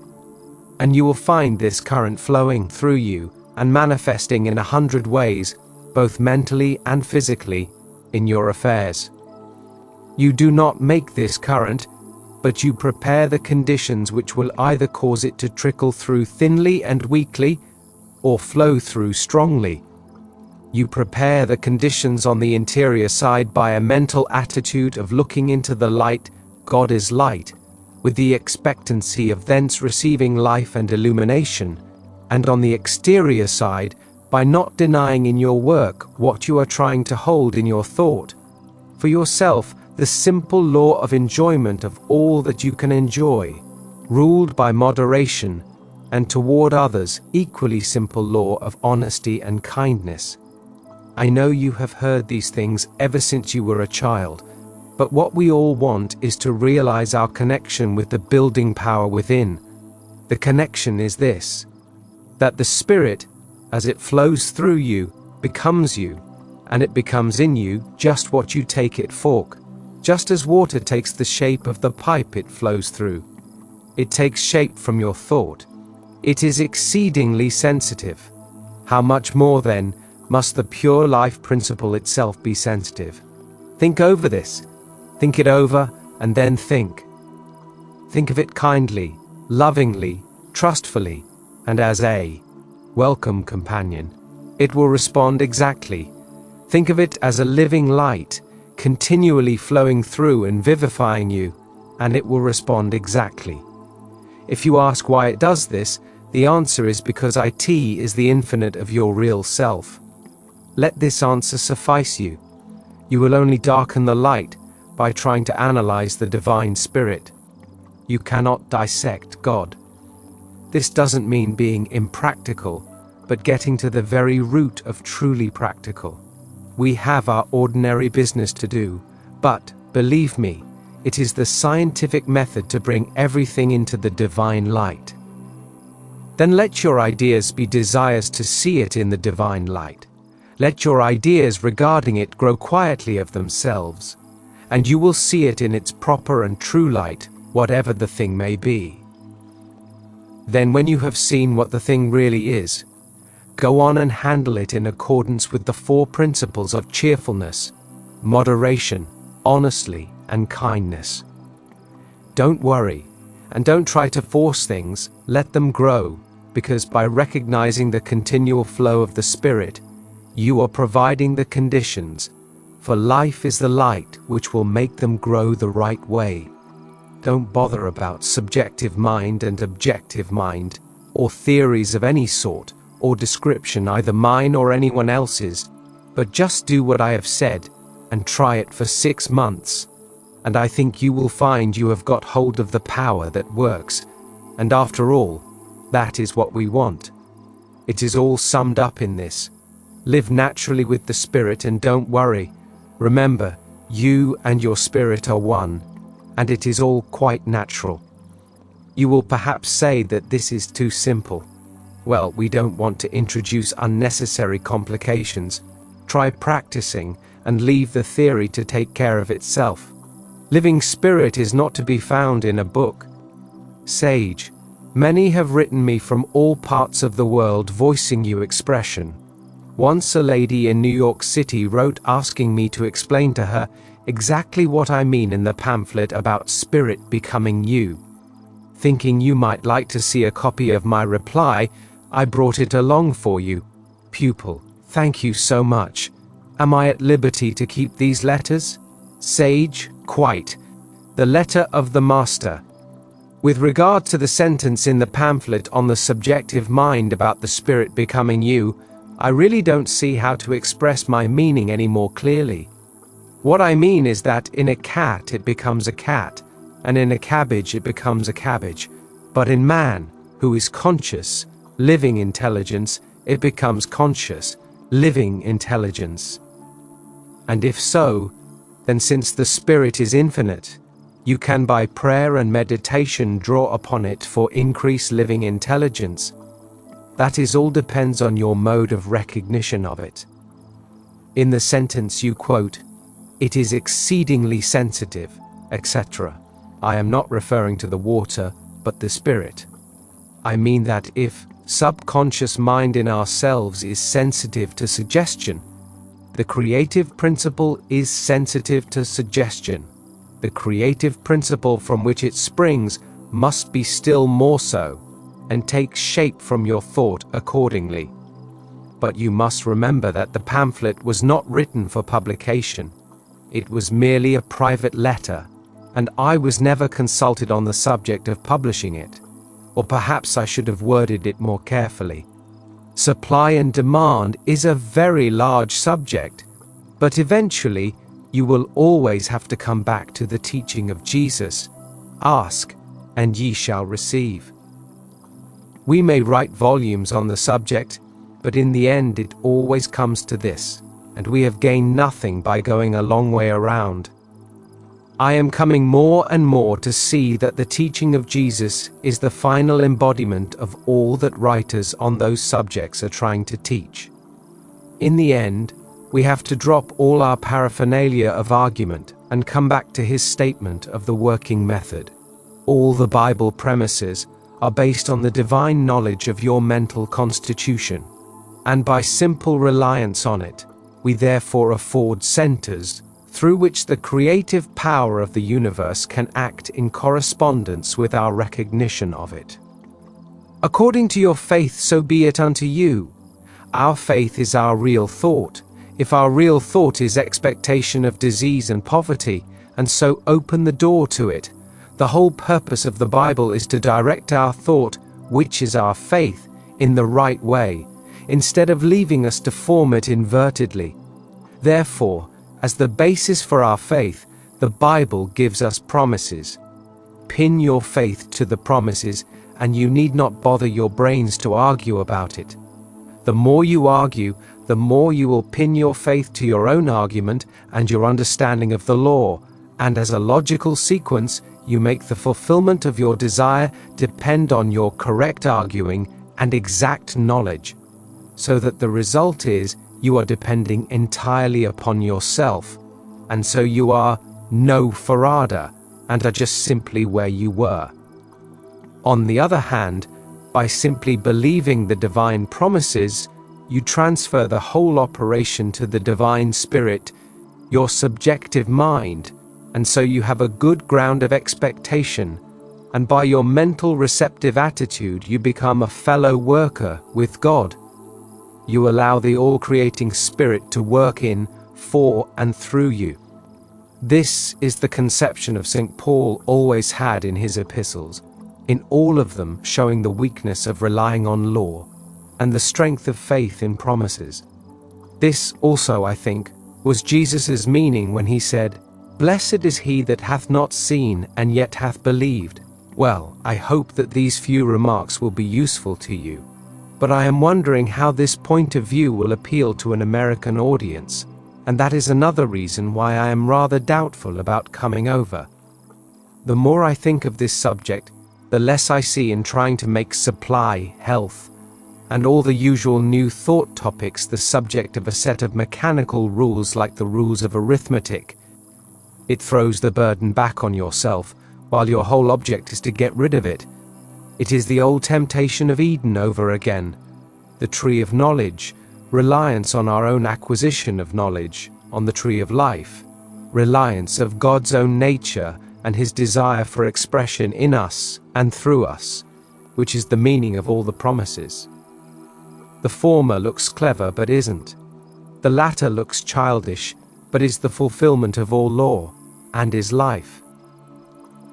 and you will find this current flowing through you and manifesting in 100 ways, both mentally and physically, in your affairs. You do not make this current, but you prepare the conditions which will either cause it to trickle through thinly and weakly, or flow through strongly. You prepare the conditions on the interior side by a mental attitude of looking into the light, God is light, with the expectancy of thence receiving life and illumination, and on the exterior side, by not denying in your work what you are trying to hold in your thought. For yourself, the simple law of enjoyment of all that you can enjoy, ruled by moderation, and toward others, equally simple law of honesty and kindness. I know you have heard these things ever since you were a child, but what we all want is to realize our connection with the building power within. The connection is this: that the Spirit, as it flows through you, becomes you, and it becomes in you just what you take it for. Just as water takes the shape of the pipe it flows through. It takes shape from your thought. It is exceedingly sensitive. How much more, then, must the pure life principle itself be sensitive? Think over this. Think it over, and then think. Think of it kindly, lovingly, trustfully, and as a welcome companion. It will respond exactly. Think of it as a living light, continually flowing through and vivifying you, and it will respond exactly. If you ask why it does this, the answer is because it is the infinite of your real self. Let this answer suffice you. You will only darken the light by trying to analyze the divine spirit. You cannot dissect God. This doesn't mean being impractical, but getting to the very root of truly practical. We have our ordinary business to do, but, believe me, it is the scientific method to bring everything into the divine light. Then let your ideas be desires to see it in the divine light. Let your ideas regarding it grow quietly of themselves, and you will see it in its proper and true light, whatever the thing may be. Then when you have seen what the thing really is, go on and handle it in accordance with the 4 principles of cheerfulness, moderation, honesty, and kindness. Don't worry, and don't try to force things, let them grow, because by recognizing the continual flow of the Spirit, you are providing the conditions, for life is the light which will make them grow the right way. Don't bother about subjective mind and objective mind, or theories of any sort, or description, either mine or anyone else's, but just do what I have said, and try it for 6 months, and I think you will find you have got hold of the power that works, and after all, that is what we want. It is all summed up in this. Live naturally with the Spirit and don't worry. Remember, you and your Spirit are one, and it is all quite natural. You will perhaps say that this is too simple. Well, we don't want to introduce unnecessary complications. Try practicing and leave the theory to take care of itself. Living Spirit is not to be found in a book. Sage, many have written me from all parts of the world voicing you expression. Once a lady in New York City wrote asking me to explain to her exactly what I mean in the pamphlet about Spirit becoming you. Thinking you might like to see a copy of my reply, I brought it along for you. Pupil, thank you so much. Am I at liberty to keep these letters? Sage, quite. The letter of the Master. With regard to the sentence in the pamphlet on the subjective mind about the Spirit becoming you, I really don't see how to express my meaning any more clearly. What I mean is that in a cat it becomes a cat, and in a cabbage it becomes a cabbage, but in man, who is conscious, living intelligence, it becomes conscious, living intelligence. And if so, then since the Spirit is infinite, you can by prayer and meditation draw upon it for increased living intelligence. That is all depends on your mode of recognition of it. In the sentence you quote, "It is exceedingly sensitive," etc. I am not referring to the water, but the Spirit. I mean that if subconscious mind in ourselves is sensitive to suggestion, the creative principle is sensitive to suggestion. The creative principle from which it springs must be still more so, and take shape from your thought accordingly. But you must remember that the pamphlet was not written for publication. It was merely a private letter, and I was never consulted on the subject of publishing it. Or perhaps I should have worded it more carefully. Supply and demand is a very large subject, but eventually you will always have to come back to the teaching of Jesus. Ask, and ye shall receive. We may write volumes on the subject, but in the end it always comes to this, and we have gained nothing by going a long way around. I am coming more and more to see that the teaching of Jesus is the final embodiment of all that writers on those subjects are trying to teach. In the end, we have to drop all our paraphernalia of argument and come back to his statement of the working method. All the Bible premises are based on the divine knowledge of your mental constitution, and by simple reliance on it, we therefore afford centers through which the creative power of the universe can act in correspondence with our recognition of it. According to your faith, so be it unto you. Our faith is our real thought. If our real thought is expectation of disease and poverty, and so open the door to it, the whole purpose of the Bible is to direct our thought, which is our faith, in the right way, instead of leaving us to form it invertedly. Therefore, as the basis for our faith, the Bible gives us promises. Pin your faith to the promises, and you need not bother your brains to argue about it. The more you argue, the more you will pin your faith to your own argument and your understanding of the law, and as a logical sequence, you make the fulfillment of your desire depend on your correct arguing and exact knowledge, so that the result is you are depending entirely upon yourself, and so you are no farada and are just simply where you were. On the other hand, by simply believing the divine promises, you transfer the whole operation to the divine spirit, your subjective mind, and so you have a good ground of expectation, and by your mental receptive attitude you become a fellow worker with God. You allow the all-creating spirit to work in, for, and through you. This is the conception of St. Paul always had in his epistles, in all of them showing the weakness of relying on law, and the strength of faith in promises. This also, I think, was Jesus' meaning when he said, "Blessed is he that hath not seen and yet hath believed." Well, I hope that these few remarks will be useful to you, but I am wondering how this point of view will appeal to an American audience, and that is another reason why I am rather doubtful about coming over. The more I think of this subject, the less I see in trying to make supply, health, and all the usual new thought topics the subject of a set of mechanical rules like the rules of arithmetic. It throws the burden back on yourself, while your whole object is to get rid of it. It is the old temptation of Eden over again. The tree of knowledge, reliance on our own acquisition of knowledge, on the tree of life, reliance of God's own nature and his desire for expression in us and through us, which is the meaning of all the promises. The former looks clever but isn't. The latter looks childish but is the fulfillment of all law, and is life.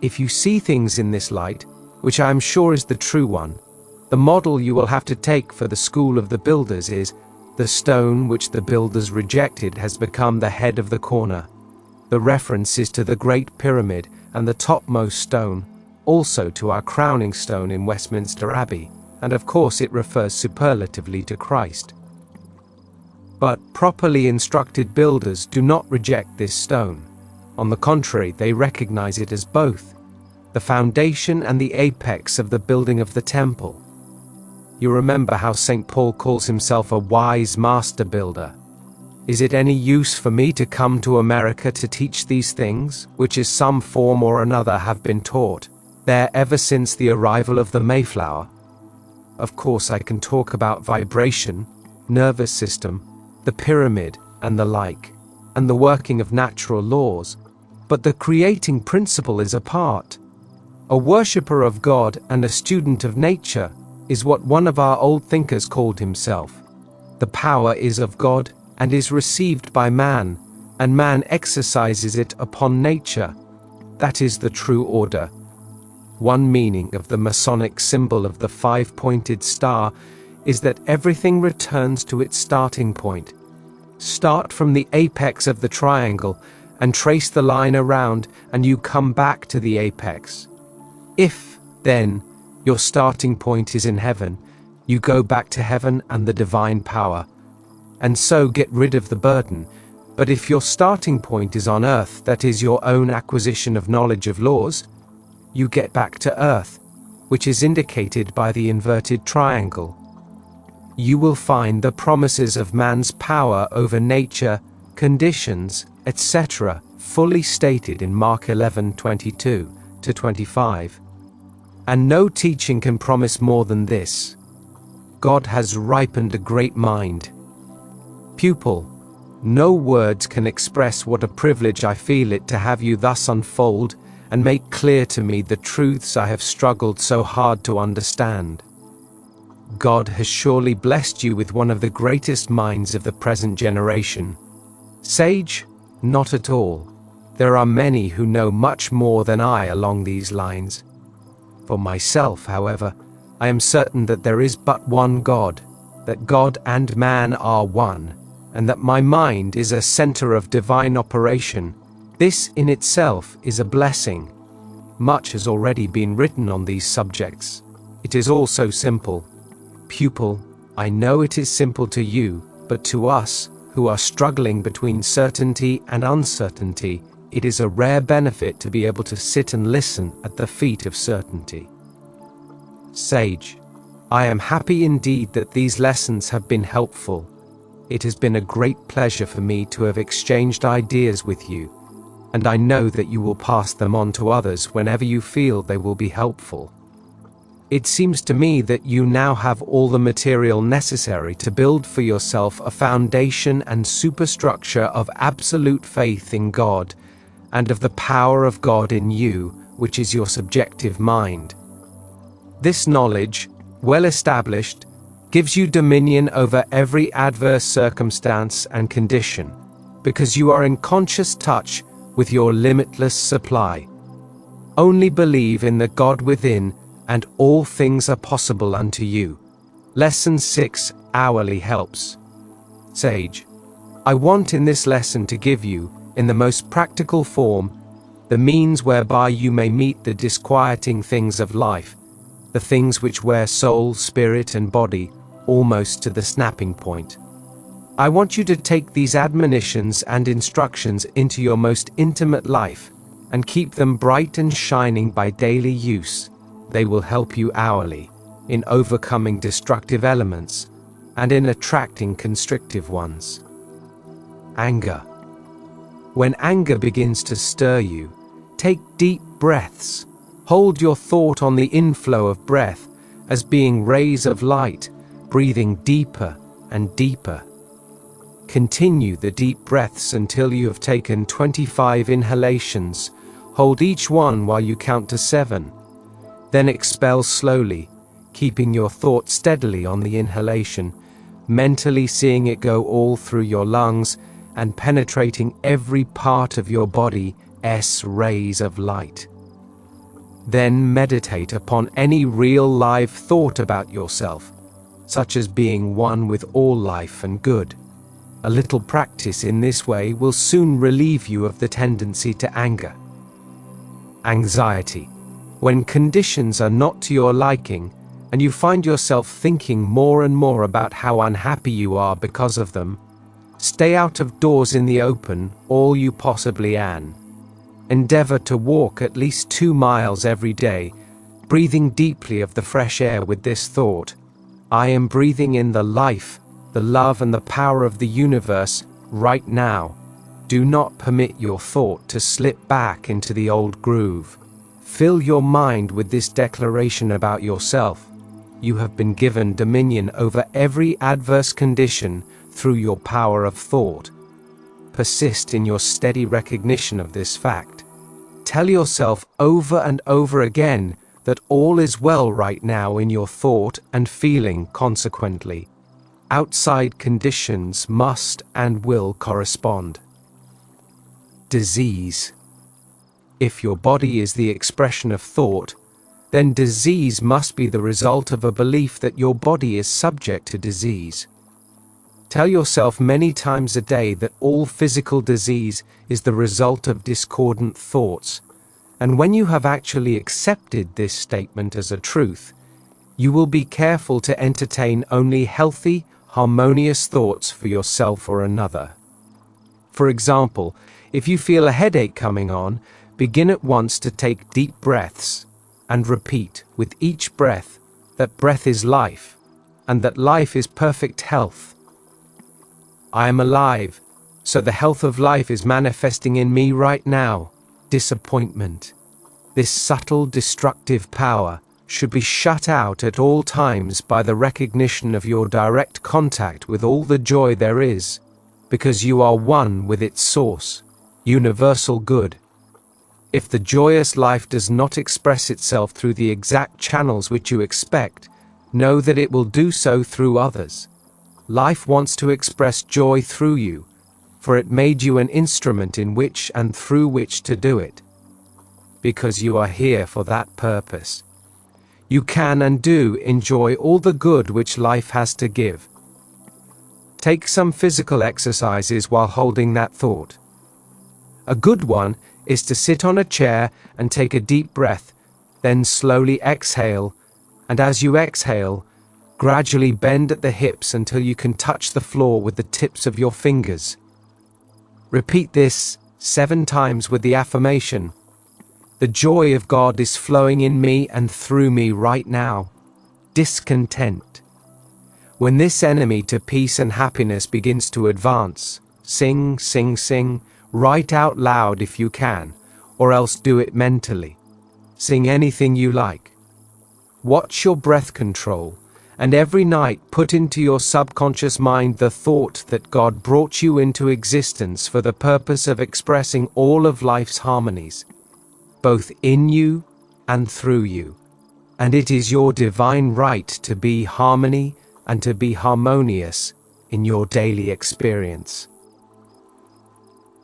If you see things in this light, which I am sure is the true one, the model you will have to take for the school of the builders is, the stone which the builders rejected has become the head of the corner. The reference is to the Great Pyramid and the topmost stone, also to our crowning stone in Westminster Abbey, and of course it refers superlatively to Christ. But properly instructed builders do not reject this stone. On the contrary, they recognize it as both the foundation and the apex of the building of the temple. You remember how St. Paul calls himself a wise master builder. Is it any use for me to come to America to teach these things, which in some form or another have been taught there ever since the arrival of the Mayflower? Of course I can talk about vibration, nervous system, the pyramid, and the like, and the working of natural laws, but the creating principle is apart. A worshipper of God and a student of nature is what one of our old thinkers called himself. The power is of God and is received by man, and man exercises it upon nature. That is the true order. One meaning of the Masonic symbol of the five-pointed star is that everything returns to its starting point. Start from the apex of the triangle and trace the line around, and you come back to the apex. If, then, Your starting point is in heaven. You go back to heaven and the divine power, and so get rid of the burden. But if your starting point is on earth, that is your own acquisition of knowledge of laws, you get back to earth, which is indicated by the inverted triangle. You will find the promises of man's power over nature, conditions, etc., fully stated in Mark 11:22-25. And no teaching can promise more than this. God has ripened a great mind. Pupil, no words can express what a privilege I feel it to have you thus unfold and make clear to me the truths I have struggled so hard to understand. God has surely blessed you with one of the greatest minds of the present generation. Sage? Not at all. There are many who know much more than I along these lines. For myself, however, I am certain that there is but one God, that God and man are one, and that my mind is a center of divine operation. This in itself is a blessing. Much has already been written on these subjects. It is all so simple. Pupil, I know it is simple to you, but to us, who are struggling between certainty and uncertainty, it is a rare benefit to be able to sit and listen at the feet of certainty. Sage, I am happy indeed that these lessons have been helpful. It has been a great pleasure for me to have exchanged ideas with you, and I know that you will pass them on to others whenever you feel they will be helpful. It seems to me that you now have all the material necessary to build for yourself a foundation and superstructure of absolute faith in God, and of the power of God in you, which is your subjective mind. This knowledge, well established, gives you dominion over every adverse circumstance and condition, because you are in conscious touch with your limitless supply. Only believe in the God within, and all things are possible unto you. Lesson 6, Hourly Helps. Sage, I want in this lesson to give you, in the most practical form, the means whereby you may meet the disquieting things of life, the things which wear soul, spirit, and body almost to the snapping point. I want you to take these admonitions and instructions into your most intimate life, and keep them bright and shining by daily use. They will help you hourly, in overcoming destructive elements, and in attracting constrictive ones. Anger. When anger begins to stir you, take deep breaths. Hold your thought on the inflow of breath as being rays of light, breathing deeper and deeper. Continue the deep breaths until you have taken 25 inhalations. Hold each one while you count to 7. Then expel slowly, keeping your thought steadily on the inhalation, mentally seeing it go all through your lungs and penetrating every part of your body as rays of light. Then meditate upon any real live thought about yourself, such as being one with all life and good. A little practice in this way will soon relieve you of the tendency to anger. Anxiety. When conditions are not to your liking, and you find yourself thinking more and more about how unhappy you are because of them, stay out of doors in the open all you possibly can. Endeavor to walk at least 2 miles every day, breathing deeply of the fresh air with this thought: I am breathing in the life, the love, and the power of the universe right now. Do not permit your thought to slip back into the old groove. Fill your mind with this declaration about yourself. You have been given dominion over every adverse condition through your power of thought. Persist in your steady recognition of this fact. Tell yourself over and over again that all is well right now in your thought and feeling. Consequently, outside conditions must and will correspond. Disease. If your body is the expression of thought, then disease must be the result of a belief that your body is subject to disease. Tell yourself many times a day that all physical disease is the result of discordant thoughts, And when you have actually accepted this statement as a truth, you will be careful to entertain only healthy, harmonious thoughts for yourself or another. For example, if you feel a headache coming on, begin at once to take deep breaths and repeat with each breath that breath is life and that life is perfect health. I am alive, so the health of life is manifesting in me right now. Disappointment, this subtle destructive power, should be shut out at all times by the recognition of your direct contact with all the joy there is, because you are one with its source, universal good. If the joyous life does not express itself through the exact channels which you expect, know that it will do so through others. Life wants to express joy through you, for it made you an instrument in which and through which to do it. Because you are here for that purpose. You can and do enjoy all the good which life has to give. Take some physical exercises while holding that thought. A good one is to sit on a chair and take a deep breath, then slowly exhale, and as you exhale, gradually bend at the hips until you can touch the floor with the tips of your fingers. Repeat this 7 times with the affirmation, "The joy of God is flowing in me and through me right now." Discontent. When this enemy to peace and happiness begins to advance, sing, sing, sing, write out loud if you can, or else do it mentally. Sing anything you like. Watch your breath control, and every night put into your subconscious mind the thought that God brought you into existence for the purpose of expressing all of life's harmonies, both in you and through you. And it is your divine right to be harmony and to be harmonious in your daily experience.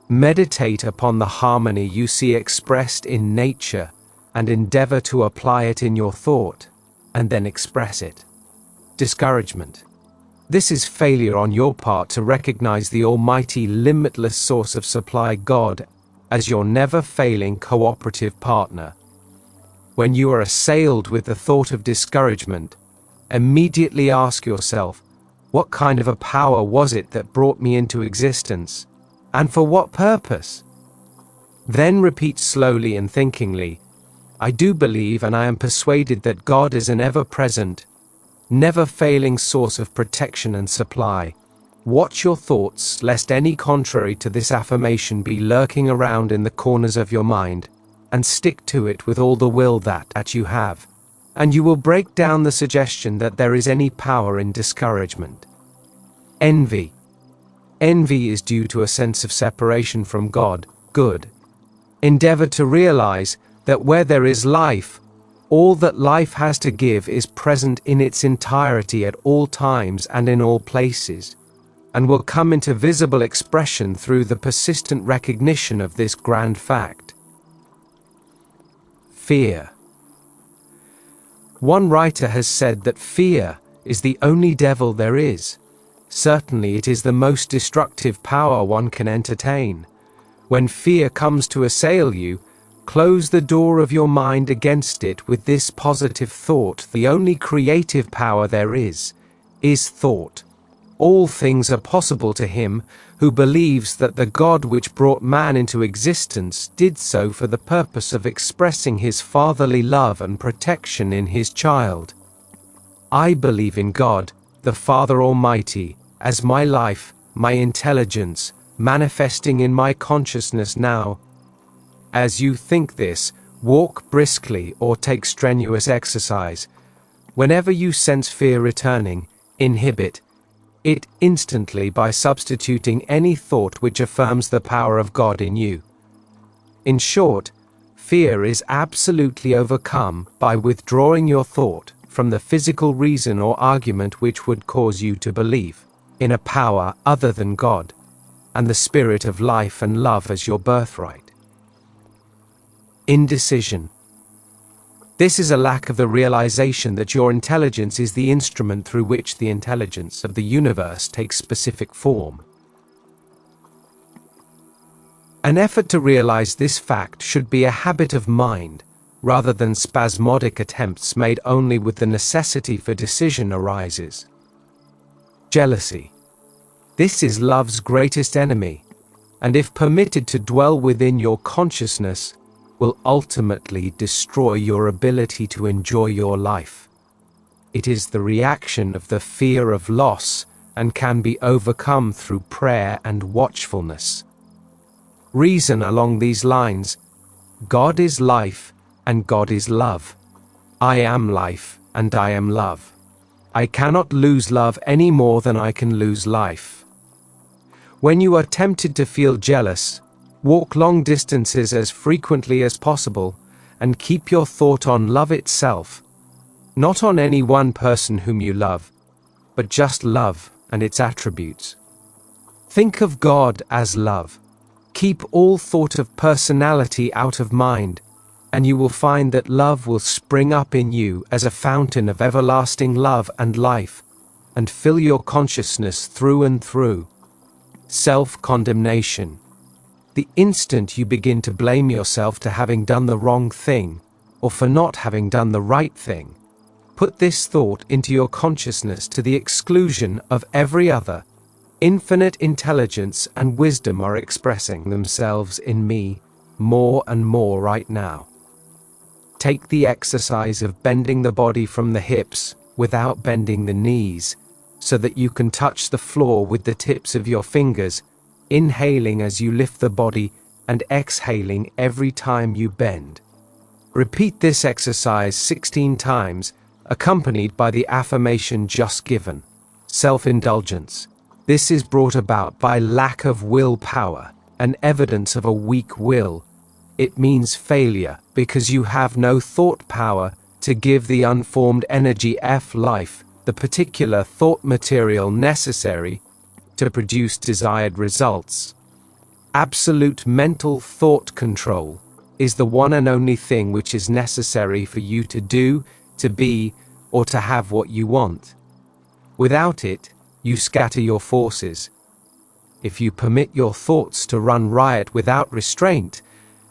Meditate upon the harmony you see expressed in nature and endeavor to apply it in your thought, and then express it. Discouragement. This is failure on your part to recognize the almighty limitless source of supply, God, as your never-failing cooperative partner. When you are assailed with the thought of discouragement, immediately ask yourself, what kind of a power was it that brought me into existence, and for what purpose? Then repeat slowly and thinkingly, I do believe and I am persuaded that God is an ever-present, never-failing source of protection and supply. Watch your thoughts, lest any contrary to this affirmation be lurking around in the corners of your mind, and stick to it with all the will that you have, and you will break down the suggestion that there is any power in discouragement. Envy. Envy is due to a sense of separation from God, good. Endeavor to realize that where there is life, all that life has to give is present in its entirety at all times and in all places, and will come into visible expression through the persistent recognition of this grand fact. Fear. One writer has said that fear is the only devil there is. Certainly it is the most destructive power one can entertain. When fear comes to assail you, close the door of your mind against it with this positive thought: the only creative power there is thought. All things are possible to him who believes that the God which brought man into existence did so for the purpose of expressing his fatherly love and protection in his child. I believe in God, the Father Almighty, as my life, my intelligence, manifesting in my consciousness now. As you think this, walk briskly or take strenuous exercise. Whenever you sense fear returning, inhibit it instantly by substituting any thought which affirms the power of God in you. In short, fear is absolutely overcome by withdrawing your thought from the physical reason or argument which would cause you to believe in a power other than God, and the spirit of life and love as your birthright. Indecision. This is a lack of the realization that your intelligence is the instrument through which the intelligence of the universe takes specific form. An effort to realize this fact should be a habit of mind, rather than spasmodic attempts made only with the necessity for decision arises. Jealousy. This is love's greatest enemy, and if permitted to dwell within your consciousness, will ultimately destroy your ability to enjoy your life. It is the reaction of the fear of loss and can be overcome through prayer and watchfulness. Reason along these lines: God is life and God is love. I am life and I am love. I cannot lose love any more than I can lose life. When you are tempted to feel jealous, walk long distances as frequently as possible and keep your thought on love itself, not on any one person whom you love, but just love and its attributes. Think of God as love. Keep all thought of personality out of mind, and you will find that love will spring up in you as a fountain of everlasting love and life, and fill your consciousness through and through. Self-condemnation. The instant you begin to blame yourself for having done the wrong thing, or for not having done the right thing, put this thought into your consciousness to the exclusion of every other. Infinite intelligence and wisdom are expressing themselves in me more and more right now. Take the exercise of bending the body from the hips without bending the knees, so that you can touch the floor with the tips of your fingers, inhaling as you lift the body and exhaling every time you bend. Repeat this exercise 16 times, accompanied by the affirmation just given. Self-indulgence. This is brought about by lack of willpower, an evidence of a weak will. It means failure because you have no thought power to give the unformed energy life the particular thought material necessary to produce desired results. Absolute mental thought control is the one and only thing which is necessary for you to do, to be, or to have what you want. Without it, you scatter your forces. If you permit your thoughts to run riot without restraint,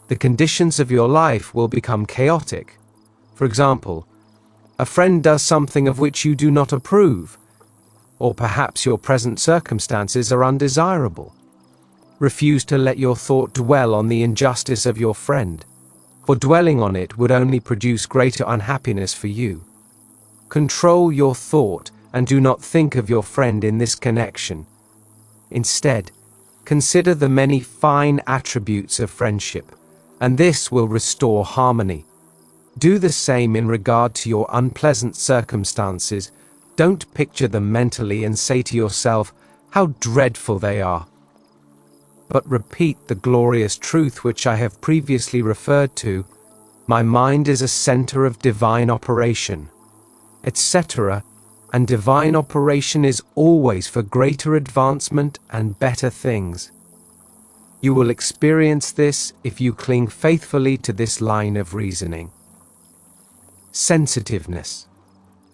the conditions of your life will become chaotic. For example, a friend does something of which you do not approve, or perhaps your present circumstances are undesirable. Refuse to let your thought dwell on the injustice of your friend, for dwelling on it would only produce greater unhappiness for you. Control your thought and do not think of your friend in this connection. Instead, consider the many fine attributes of friendship, and this will restore harmony. Do the same in regard to your unpleasant circumstances. Don't picture them mentally and say to yourself, "How dreadful they are," but repeat the glorious truth which I have previously referred to: my mind is a center of divine operation, etc., and divine operation is always for greater advancement and better things. You will experience this if you cling faithfully to this line of reasoning. Sensitiveness.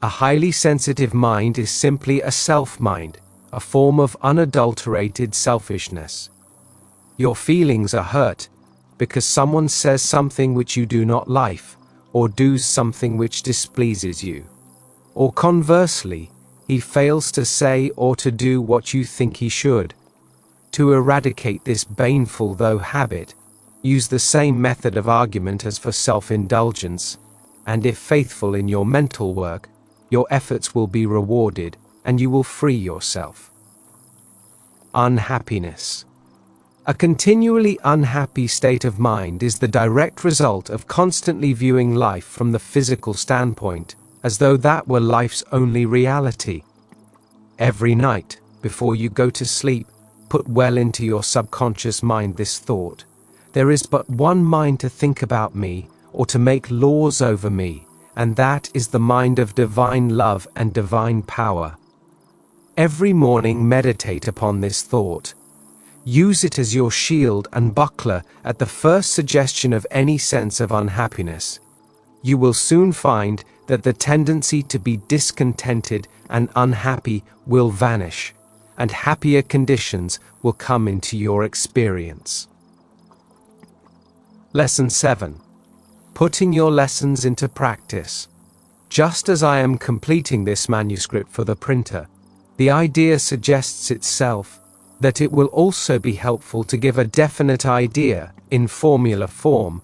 A highly sensitive mind is simply a self-mind, a form of unadulterated selfishness. Your feelings are hurt because someone says something which you do not like, or does something which displeases you. Or conversely, he fails to say or to do what you think he should. To eradicate this baneful though habit, use the same method of argument as for self-indulgence, and if faithful in your mental work, your efforts will be rewarded and you will free yourself. Unhappiness. A continually unhappy state of mind is the direct result of constantly viewing life from the physical standpoint, as though that were life's only reality. Every night, before you go to sleep, put well into your subconscious mind this thought: there is but one mind to think about me, or to make laws over me, and that is the mind of divine love and divine power. Every morning meditate upon this thought. Use it as your shield and buckler at the first suggestion of any sense of unhappiness. You will soon find that the tendency to be discontented and unhappy will vanish, and happier conditions will come into your experience. Lesson 7. Putting your lessons into practice. Just as I am completing this manuscript for the printer, the idea suggests itself that it will also be helpful to give a definite idea, in formula form,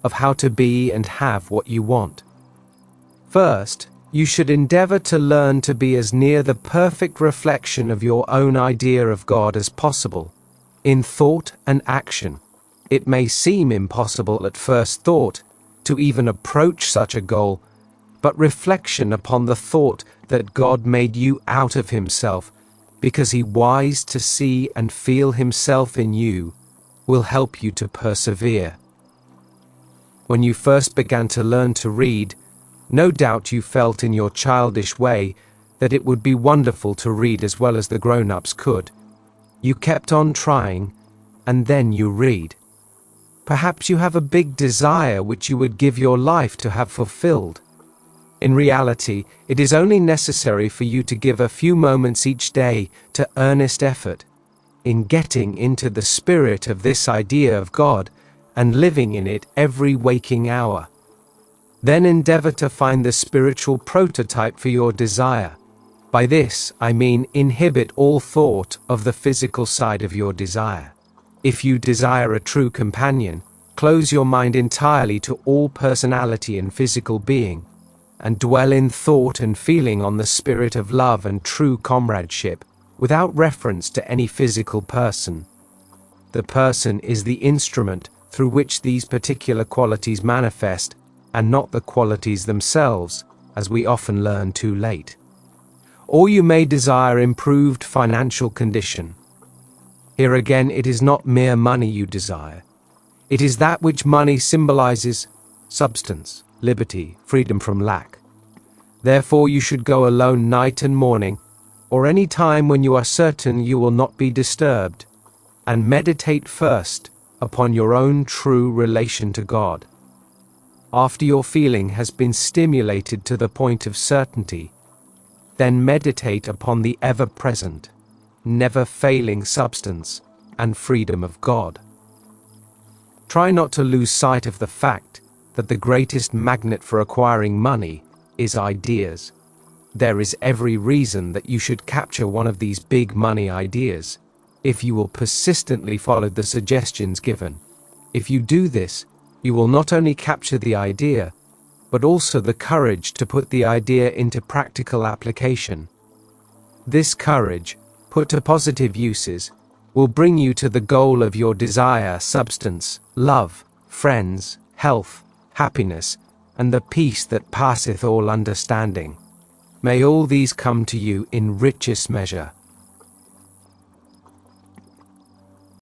of how to be and have what you want. First, you should endeavor to learn to be as near the perfect reflection of your own idea of God as possible, in thought and action. It may seem impossible at first thought to even approach such a goal, but reflection upon the thought that God made you out of himself because he wise to see and feel himself in you will help you to persevere. When you first began to learn to read, no doubt you felt in your childish way that it would be wonderful to read as well as the grown-ups could. You kept on trying, and then you read. Perhaps you have a big desire which you would give your life to have fulfilled. In reality, it is only necessary for you to give a few moments each day to earnest effort in getting into the spirit of this idea of God and living in it every waking hour. Then endeavor to find the spiritual prototype for your desire. By this, I mean inhibit all thought of the physical side of your desire. If you desire a true companion, close your mind entirely to all personality and physical being, and dwell in thought and feeling on the spirit of love and true comradeship, without reference to any physical person. The person is the instrument through which these particular qualities manifest, and not the qualities themselves, as we often learn too late. Or you may desire improved financial condition. Here again, it is not mere money you desire. It is that which money symbolizes: substance, liberty, freedom from lack. Therefore you should go alone night and morning, or any time when you are certain you will not be disturbed, and meditate first upon your own true relation to God. After your feeling has been stimulated to the point of certainty, then meditate upon the ever-present, never-failing substance and freedom of God. Try not to lose sight of the fact that the greatest magnet for acquiring money is ideas. There is every reason that you should capture one of these big money ideas, if you will persistently follow the suggestions given. If you do this, you will not only capture the idea, but also the courage to put the idea into practical application. This courage, put to positive uses, will bring you to the goal of your desire: substance, love, friends, health, happiness, and the peace that passeth all understanding. May all these come to you in richest measure.